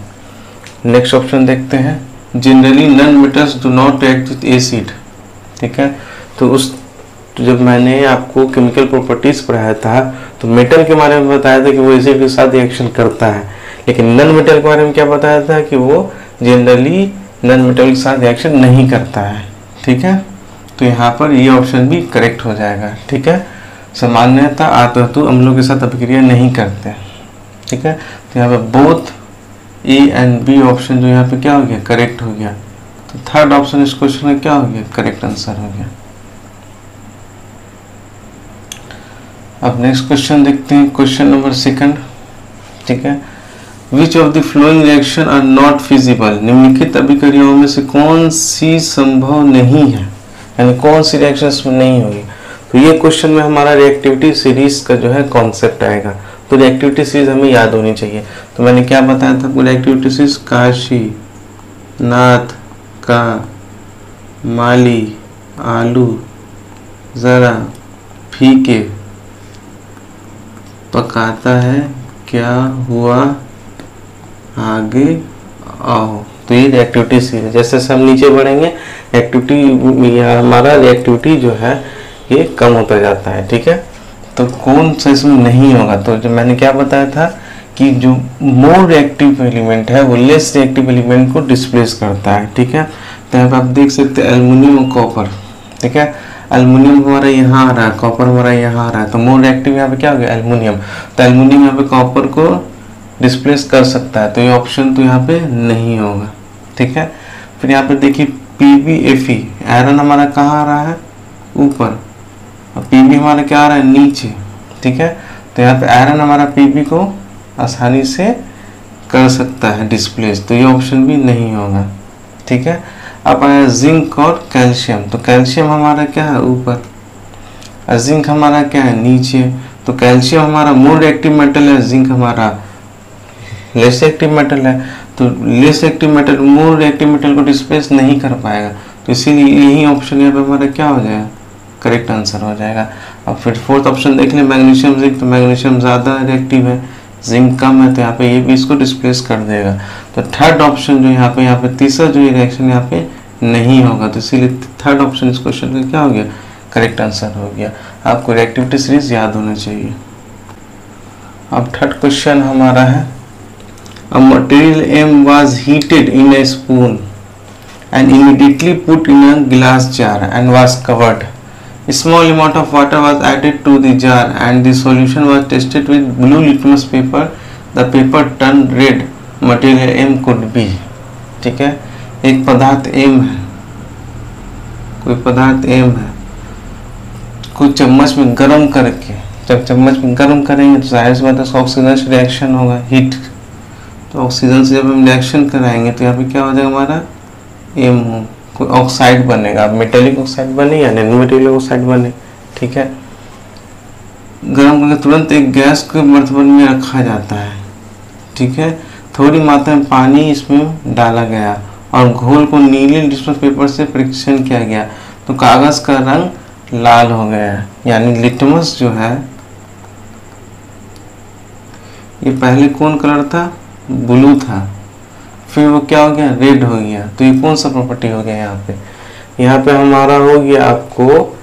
नेक्स्ट ऑप्शन देखते हैं, generally non metals do not react with acid, ठीक है। तो जब मैंने आपको केमिकल प्रॉपर्टीज पढ़ाया था तो मेटल के बारे में बताया था कि वो एसिड के साथ रिएक्शन करता है, लेकिन नॉन मेटल के बारे में क्या बताया था कि वो जनरली नॉन मेटल के साथ रिएक्शन नहीं करता है, ठीक है। तो यहाँ पर ये ऑप्शन भी करेक्ट हो जाएगा, ठीक है। सामान्यतः आधातु अम्लों के साथ अभिक्रिया नहीं करते, ठीक है। तो यहाँ पे both A and B option जो यहाँ पे क्या हो गया, करेक्ट हो गया। तो थर्ड ऑप्शन इस क्वेश्चन में क्या हो गया, करेक्ट आंसर हो गया। अब नेक्स्ट क्वेश्चन देखते हैं, क्वेश्चन नंबर 2, ठीक है। Which of the following reaction are not feasible, निम्नलिखित अभिक्रियाओं में से कौन सी संभव नहीं है। यानी कौन सी रिएक्शन इसमें नहीं होगी। तो ये क्वेश्चन में हमारा रिएक्टिविटी सीरीज का जो है कॉन्सेप्ट आएगा। तो रिएक्टिविटी सीरीज हमें याद होनी चाहिए। तो मैंने क्या बताया था, रिएक्टिविटी सीरीज काशी, नाथ का, माली, आलू, जरा फीके, पकाता है, क्या हुआ, आगे आओ। तो ये रिएक्टिविटी सीरीज, जैसे जैसे हम नीचे बढ़ेंगे एक्टिविटी हमारा रिएक्टिविटी जो है ये कम होता जाता है। ठीक है, तो कौन सा इसमें नहीं होगा, तो जो मैंने क्या बताया था कि जो मोर रिएक्टिव एलिमेंट है वो लेस रिएक्टिव एलिमेंट को डिस्प्लेस करता है। ठीक है, तो यहाँ पे आप देख सकते हैं एल्युमिनियम और कॉपर। ठीक है, एल्युमिनियम हमारा यहाँ आ रहा है, कॉपर हमारा यहाँ आ रहा है, तो मोर रिएक्टिव यहाँ पे क्या हो गया, एल्युमिनियम। तो एल्युमिनियम यहाँ पे कॉपर को डिस्प्लेस कर सकता है, तो ये ऑप्शन तो यहाँ पे नहीं होगा। ठीक है, फिर यहाँ पे देखिए PbFe, आयरन हमारा कहाँ आ रहा है, ऊपर, और Pb हमारा क्या आ रहा है, नीचे। ठीक है, तो यहाँ पे आयरन हमारा Pb को आसानी से कर सकता है डिस्प्लेस, तो ये ऑप्शन भी नहीं होगा। ठीक है, अब आया जिंक और कैल्शियम। तो कैल्शियम हमारा क्या है, ऊपर, और जिंक हमारा क्या है, नीचे। तो कैल्शियम हमारा मोर रिएक्टिव मेटल है, जिंक हमारा लेस एक्टिव मेटल है। तो less active metal more reactive metal को डिस्प्लेस नहीं कर पाएगा, तो इसीलिए यही ऑप्शन यहाँ पे हमारा क्या हो जाएगा, करेक्ट आंसर हो जाएगा। अब फिर फोर्थ ऑप्शन देख लें, मैग्नीशियम जिंक। तो मैग्नीशियम ज़्यादा रिएक्टिव है, जिंक कम है, तो यहाँ पे ये भी इसको डिस्प्लेस कर देगा। तो थर्ड ऑप्शन जो यहाँ पे तीसरा जो रिएक्शन यहाँ पे नहीं होगा, तो इसीलिए थर्ड ऑप्शन इस क्वेश्चन का क्या हो गया, करेक्ट आंसर हो गया। आपको रिएक्टिविटी सीरीज याद होना चाहिए। अब थर्ड क्वेश्चन हमारा है, a material M was heated in a spoon and immediately put in a glass jar and was covered. A small amount of water was added to the jar and the solution was tested with blue litmus paper. The paper turned red. Material M could be. ठीक है, एक पदार्थ M है, कोई पदार्थ M है, कोई चम्मच में गर्म करके, जब चम्मच में गर्म करेंगे तो जाहिर सी बात है ऑक्सीजन से रिएक्शन होगा, हीट। तो ऑक्सीजन से जब हम रिएक्शन कराएंगे तो यहाँ पे क्या हो जाएगा, हमारा एम कोई ऑक्साइड बनेगा, मेटेलिक ऑक्साइड बने या नॉन मेटेलिक ऑक्साइड बने। ठीक है, गर्म करके तुरंत एक गैस के बर्तन में रखा जाता है। ठीक है, थोड़ी मात्रा में पानी इसमें डाला गया और घोल को नीले लिटमस पेपर से परीक्षण किया गया, तो कागज का रंग लाल हो गया। यानी लिटमस जो है ये पहले कौन कलर था, ब्लू था, फिर वो क्या हो गया, रेड हो गया। तो ये कौन सा प्रॉपर्टी हो गया, यहाँ पे हमारा हो गया आपको,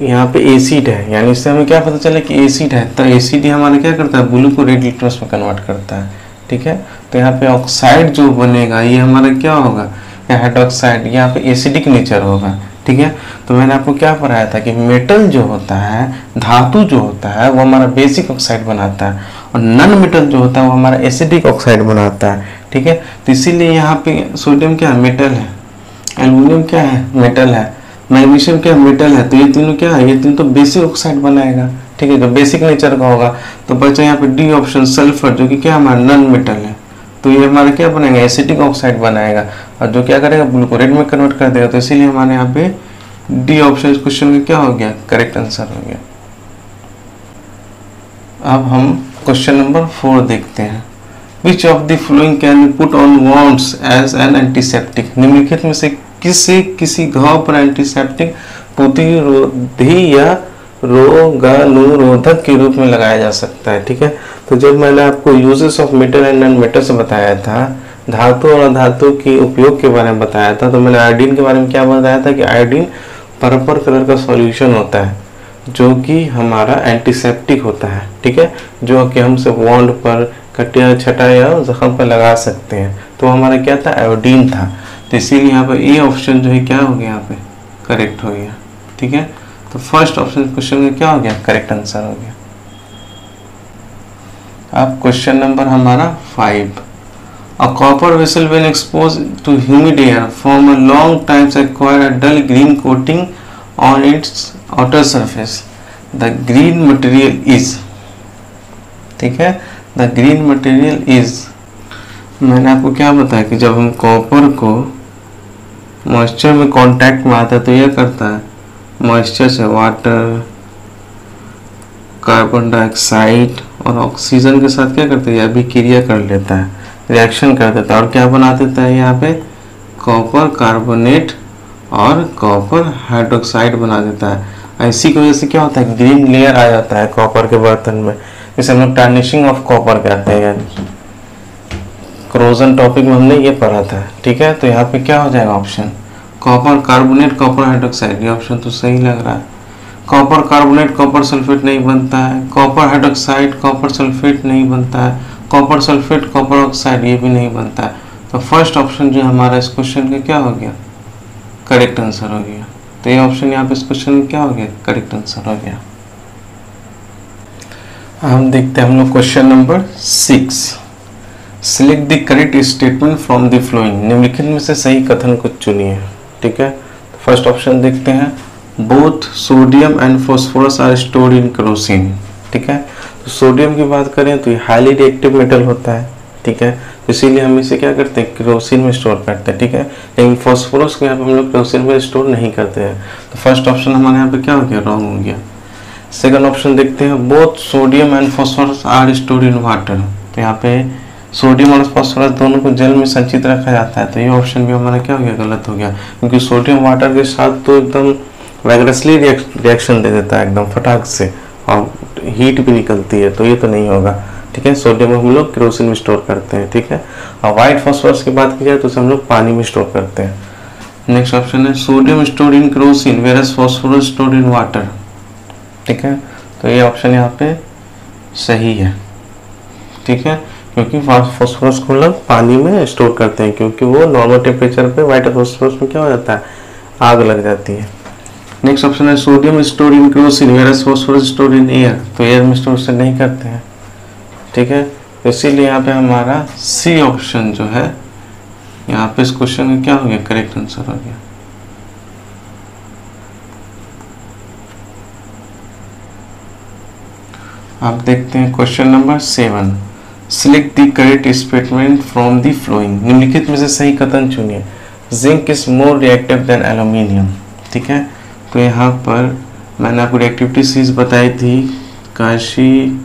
यहाँ पे एसिड है, यानी इससे हमें क्या पता चला कि एसिड है। तो एसिड हमारा क्या करता है, ब्लू को रेड लिटमस में कन्वर्ट करता है। ठीक है, तो यहाँ पे ऑक्साइड जो बनेगा ये हमारा क्या होगा, हाइड्रोक्साइड, यहाँ पे एसिडिक नेचर होगा। ठीक है, तो मैंने आपको क्या पढ़ाया था कि मेटल जो होता है, धातु जो होता है वो हमारा बेसिक ऑक्साइड बनाता है, और नॉन मेटल जो होता है वो हमारा एसिडिक ऑक्साइड बनाता है। ठीक है, तो इसीलिए यहाँ पे सोडियम क्या है, मेटल है, एल्युमिनियम क्या है, मेटल है, मैग्नीशियम क्या है, मेटल है। तो ये तीनों क्या है, ये तीनों तो बेसिक ऑक्साइड बनाएगा। ठीक है, जो बेसिक नेचर का होगा। तो बचा यहाँ पे डी ऑप्शन, सल्फर, जो कि क्या हमारा नॉन मेटल है, तो ये हमारा क्या बनाएगा, एसिडिक ऑक्साइड बनाएगा, और जो क्या करेगा, ब्लू को रेड में कन्वर्ट कर देगा। तो इसीलिए हमारे यहाँ पे डी ऑप्शन इस क्वेश्चन में क्या हो गया, करेक्ट आंसर हो गया। अब हम क्वेश्चन नंबर 4 देखते हैं। Which of the following can be put on wounds as an antiseptic? निम्नलिखित में से किसी घाव पर एंटीसेप्टिक प्रतिरोधी या रोगाणुरोधक के रूप में लगाया जा सकता है। ठीक है, तो जब मैंने आपको uses of metal and non metal से बताया था, धातु और अधातु के उपयोग के बारे में बताया था, तो मैंने आयोडीन के बारे में क्या बताया था कि आयोडीन पर्पल कलर का सॉल्यूशन होता है जो कि हमारा एंटीसेप्टिक होता है। ठीक है, जो कि हम सब वॉन्ड पर, कटिया, छटा या जख्म पर लगा सकते हैं। तो हमारा क्या था, आयोडीन था। तो इसीलिए यहाँ पे ए ऑप्शन जो है क्या हो गया, यहाँ पे करेक्ट हो गया। ठीक है, तो फर्स्ट ऑप्शन क्वेश्चन का क्या हो गया, करेक्ट आंसर हो गया। अब क्वेश्चन नंबर हमारा 5। A copper vessel when exposed to humid air for a long time acquire a dull green coating on its outer surface. The green material is, ठीक है, the green material is, मैंने आपको क्या बताया कि जब हम कॉपर को मॉइस्चर में कांटेक्ट में आता है तो यह करता है मॉइस्चर से वाटर, कार्बन डाइऑक्साइड और ऑक्सीजन के साथ क्या करता है, यह भी क्रिया कर लेता है, रिएक्शन कर देता है और क्या बना देता है यहाँ पे कॉपर कार्बोनेट और कॉपर हाइड्रोक्साइड बना देता है। इसी की वजह से क्या होता है ग्रीन लेयर आ जाता है कॉपर के बर्तन में, जिसे हम लोग टार्निशिंग ऑफ कॉपर कहते हैं। यानी क्रोजन टॉपिक में हमने ये पढ़ा था, ठीक है। तो यहाँ पे क्या हो जाएगा option copper carbonate copper hydroxide, ये ऑप्शन तो सही लग रहा है। कॉपर कार्बोनेट कॉपर सल्फेट नहीं बनता है, कॉपर हाइड्रोक्साइड कॉपर सल्फेट नहीं बनता है, कॉपर सल्फेट कॉपर ऑक्साइड ये भी नहीं बनता है। तो फर्स्ट ऑप्शन जो हमारा इस क्वेश्चन का क्या हो गया, करेक्ट आंसर हो गया। तो ये ऑप्शन यहाँ पे इस क्वेश्चन में क्या हो गया, करेक्ट आंसर हो गया। हम देखते हैं हम लोग question number 6। Select the correct statement from the flowing, निम्नलिखित में से सही कथन को चुनिए, ठीक है। तो फर्स्ट ऑप्शन देखते हैं, both sodium and phosphorus are stored in kerosene, ठीक है। तो सोडियम की बात करें तो ये हाईली रिएक्टिव मेटल होता है, ठीक है। तो इसीलिए हम इसे क्या करते हैं केरोसिन में स्टोर करते हैं, ठीक है। लेकिन फॉस्फोरस को यहाँ पे हम लोग केरोसिन में स्टोर नहीं करते हैं। तो फर्स्ट ऑप्शन हमारे यहाँ पे क्या हो गया, रॉन्ग हो गया। सेकंड ऑप्शन देखते हैं, both sodium and phosphorus are stored in water, तो यहाँ पे सोडियम और फॉस्फोरस दोनों को जल में संचित रखा जाता है। तो ये ऑप्शन भी हमारा क्या हो गया, गलत हो गया, क्योंकि सोडियम वाटर के साथ तो एकदम वैगरसली रिएक्शन दे देता है एकदम फटाक से, और हीट भी निकलती है, तो ये तो नहीं होगा, ठीक है। सोडियम हम लोग केरोसिन में स्टोर करते हैं, ठीक है। और व्हाइट फॉस्फोरस की बात की जाए तो उसे हम लोग पानी में स्टोर करते हैं। नेक्स्ट ऑप्शन है, sodium stored in kerosene whereas phosphorus stored in water, ठीक है। तो ये ऑप्शन यहाँ पे सही है, ठीक है, क्योंकि फॉस्फोरस को हम लोग पानी में स्टोर करते हैं, क्योंकि वो नॉर्मल टेम्परेचर पे व्हाइट फॉस्फोरस में क्या हो जाता है, आग लग जाती है। नेक्स्ट ऑप्शन है, sodium stored in kerosene whereas phosphorus stored in air, तो एयर में स्टोर से नहीं करते हैं, ठीक है। तो इसीलिए यहाँ पे हमारा सी ऑप्शन जो है यहाँ पे इस क्वेश्चन का क्या हो गया, करेक्ट आंसर हो गया। आप देखते हैं question number 7। Select the correct statement from the flowing, निम्नलिखित में से सही कथन चुनिए। Zinc is more reactive than aluminium, ठीक है। तो यहाँ पर मैंने आपको रिएक्टिविटी सीरीज बताई थी, काशी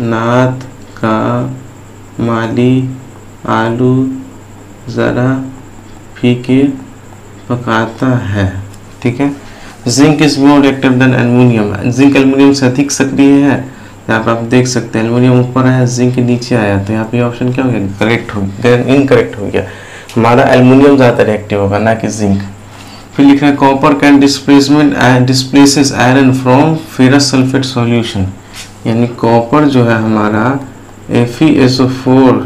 नाथ का माली आलू ज़रा फीके पकाता है, ठीक है। Zinc is more reactive than aluminium, zinc aluminium से अधिक सक्रिय है। यहाँ पर आप देख सकते हैं एल्यूमिनियम ऊपर आया, जिंक नीचे आया, तो यहाँ पे ऑप्शन क्या हो गया, करेक्ट हो गया, इनकरेक्ट हो गया। हमारा एल्यूमिनियम ज़्यादा रिएक्टिव होगा ना कि जिंक। फिर लिख रहा है, copper can displaces iron from ferrous sulphate solution, यानी कॉपर जो है हमारा FeSO4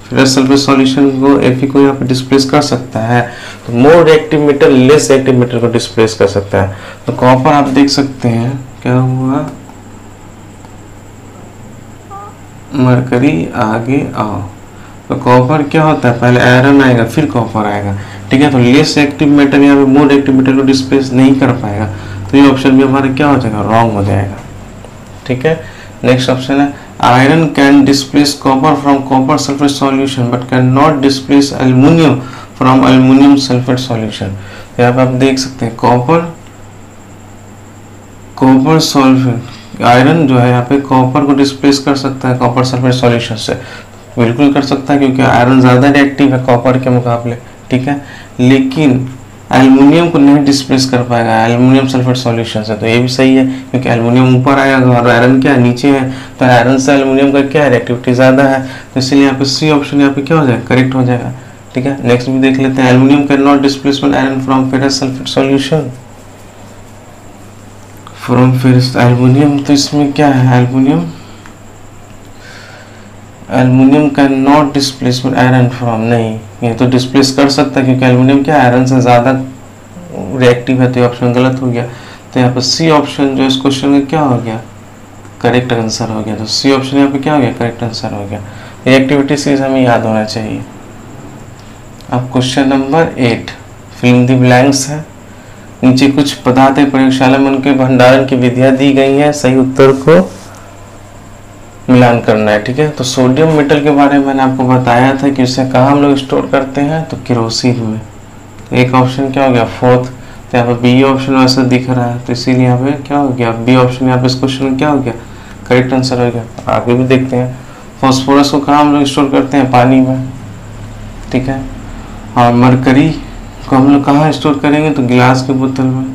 फेरस सल्फेट सॉल्यूशन को Fe को यहाँ पे डिस्प्लेस कर सकता है। तो more reactive metal less reactive metal को डिस्प्लेस कर सकता है। तो कॉपर आप देख सकते हैं क्या हुआ, मरकरी आगे आओ, तो कॉपर क्या होता है, पहले आयरन आएगा फिर कॉपर आएगा, ठीक है। तो लेस एक्टिव मेटल यहाँ पे मोर एक्टिव मेटल को डिस्प्लेस नहीं कर पाएगा, तो ये ऑप्शन भी हमारा क्या हो जाएगा, रॉन्ग हो जाएगा, ठीक है। नेक्स्ट ऑप्शन है, iron can displace copper from copper sulphate solution but can not displace aluminium from aluminium sulphate solution. यहाँ पे आप देख सकते हैं कॉपर सल्फेट आयरन जो है यहाँ पे कॉपर को डिस्प्लेस कर सकता है कॉपर सल्फेट सॉल्यूशन से, बिल्कुल कर सकता है, क्योंकि आयरन ज़्यादा रिएक्टिव है कॉपर के मुकाबले, ठीक है। लेकिन एल्युमिनियम को नहीं डिस्प्लेस कर पाएगा एल्युमिनियम सल्फेट सॉल्यूशन से, तो ये भी सही है, क्योंकि एल्युमिनियम ऊपर आएगा और आयरन क्या है नीचे है, तो आयरन से एल्युमिनियम का क्या है रिएक्टिविटी ज़्यादा है, तो इसलिए यहाँ पे सी ऑप्शन यहाँ पे क्या हो जाएगा, करेक्ट हो जाएगा, ठीक है। नेक्स्ट भी देख लेते हैं, aluminium can not displacement iron from ferrous sulphate solution from ferrous aluminium, तो इसमें क्या है, aluminium can not displacement iron from, नहीं ये तो डिस्प्लेस कर सकता है, क्योंकि एल्युमिनियम क्या आयरन से ज़्यादा रिएक्टिव है, तो ये ऑप्शन गलत हो गया। तो यहाँ पर सी ऑप्शन जो इस क्वेश्चन का क्या हो गया, करेक्ट आंसर हो गया। तो सी ऑप्शन यहाँ पे क्या हो गया, करेक्ट आंसर हो गया। रिएक्टिविटी सीरीज हमें याद होना चाहिए। अब question number 8 fill in the blanks है। नीचे कुछ पदार्थ प्रयोगशाला में उनके भंडारण की विधियाँ दी गई हैं, सही उत्तर को मिलान करना है, ठीक है। तो सोडियम मेटल के बारे में मैंने आपको बताया था कि उसे कहाँ हम लोग स्टोर करते हैं, तो केरोसिन में, एक ऑप्शन क्या हो गया फोर्थ, तो यहाँ पे बी ऑप्शन वैसे दिख रहा है, तो इसीलिए यहाँ पे क्या हो गया बी ऑप्शन यहाँ पे इस क्वेश्चन में क्या हो गया करेक्ट आंसर हो गया। आगे भी देखते हैं, फॉस्फोरस को कहाँ हम लोग स्टोर करते हैं, पानी में, ठीक है। और मरकरी को हम लोग कहाँ स्टोर करेंगे, तो गिलास के बोतल में,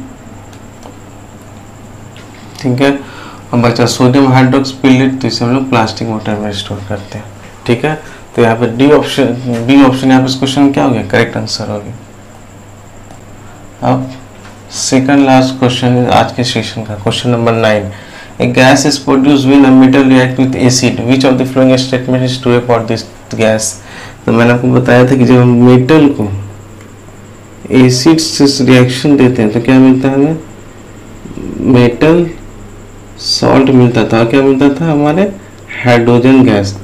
ठीक है। और बचा सोडियम हाइड्रोक्साइड, तो इसे हम लोग प्लास्टिक बोतल में स्टोर करते हैं, ठीक है। तो यहाँ पे बी ऑप्शन यहाँ पे इस क्वेश्चन क्या हो गया करेक्ट आंसर हो गया। अब सेकंड लास्ट क्वेश्चन है आज के सेशन का, question number 9। A gas is produced when a metal react with acid, which of the following statement is true for this gas. तो मैंने आपको बताया था कि जब हम मेटल को एसिड से रिएक्शन देते हैं तो क्या मिलता है हमें, मेटल सॉल्ट मिलता था, क्या मिलता था हमारे हाइड्रोजन गैस।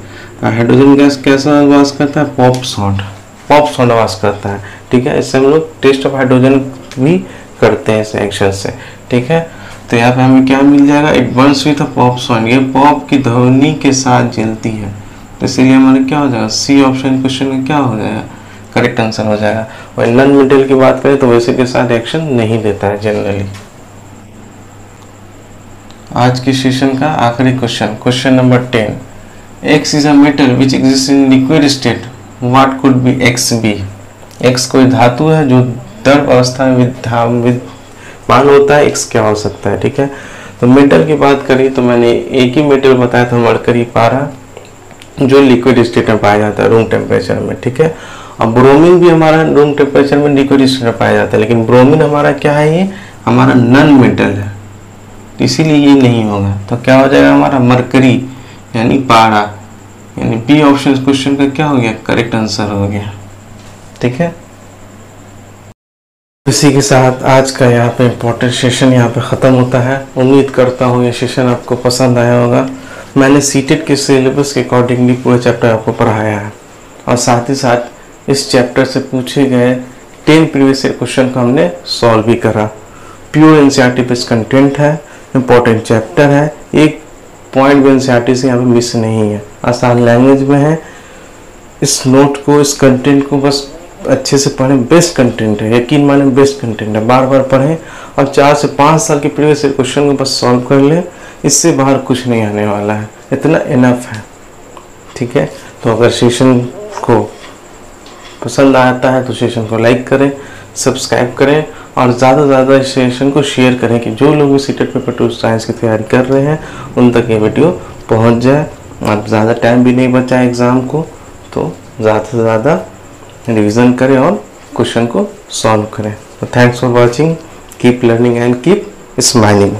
हाइड्रोजन गैस कैसा आवाज करता है, पॉप साउंड आवाज करता है, ठीक है। इससे हम लोग टेस्ट ऑफ हाइड्रोजन भी करते हैं इस एक्शन से, ठीक है। तो यहाँ पे हमें क्या मिल जाएगा, it Burns with a pop sound, ये पॉप की ध्वनि के साथ जलती है, तो इसीलिए हमारे क्या हो जाएगा सी ऑप्शन क्वेश्चन में क्या हो जाएगा करेक्ट आंसर हो जाएगा। और नॉन मेटल की बात करें तो वैसे के साथ रिएक्शन नहीं देता है जनरली। आज के सेशन का आखिरी question, question number 10। X is a metal which exists in liquid state. What could be X be? X कोई धातु है जो द्रव अवस्था में विद्यमान होता है, X क्या हो सकता है, ठीक है। तो मेटल की बात करी तो मैंने एक ही मेटल बताया था, मरकरी पारा, जो लिक्विड स्टेट में पाया जाता है रूम टेम्परेचर में, ठीक है। और ब्रोमीन भी हमारा रूम टेम्परेचर में लिक्विड स्टेट में पाया जाता है, लेकिन ब्रोमीन हमारा क्या है, ये हमारा नॉन मेटल है, इसीलिए ये नहीं होगा। तो क्या हो जाएगा हमारा मरकरी यानी पारा, यानी बी ऑप्शन क्वेश्चन का क्या हो गया करेक्ट आंसर हो गया, ठीक है। इसी के साथ आज का यहाँ पे इम्पोर्टेंट सेशन यहाँ पे ख़त्म होता है। उम्मीद करता हूँ ये सेशन आपको पसंद आया होगा। मैंने सीटेट के सिलेबस के अकॉर्डिंगली पूरा चैप्टर आपको पढ़ाया है, और साथ ही साथ इस चैप्टर से पूछे गए 10 प्रीवियस ईयर क्वेश्चन को हमने सॉल्व भी करा। प्योर एनसीईआरटी बेस्ड कंटेंट है, इम्पोर्टेंट चैप्टर है, एक पॉइंट भी एनसीईआरटी से यहाँ पे मिस नहीं है, आसान लैंग्वेज में है। इस नोट को, इस कंटेंट को बस अच्छे से पढ़ें, बेस्ट कंटेंट है, यकीन माने बेस्ट कंटेंट है, बार बार पढ़ें और 4 से 5 साल के प्रीवियस ईयर क्वेश्चन को बस सॉल्व कर लें, इससे बाहर कुछ नहीं आने वाला है, इतना इनफ है, ठीक है। तो अगर सेशन को पसंद आता है तो सेशन को लाइक करें, सब्सक्राइब करें और ज़्यादा से ज़्यादा इस सेशन को शेयर करें कि जो लोग भी सीटेट पेपर 2 साइंस की तैयारी कर रहे हैं उन तक ये वीडियो पहुंच जाए। अब ज़्यादा टाइम भी नहीं बचा एग्ज़ाम को, तो ज़्यादा से ज़्यादा रिवीजन करें और क्वेश्चन को सॉल्व करें। तो thanks for watching, keep learning and keep smiling.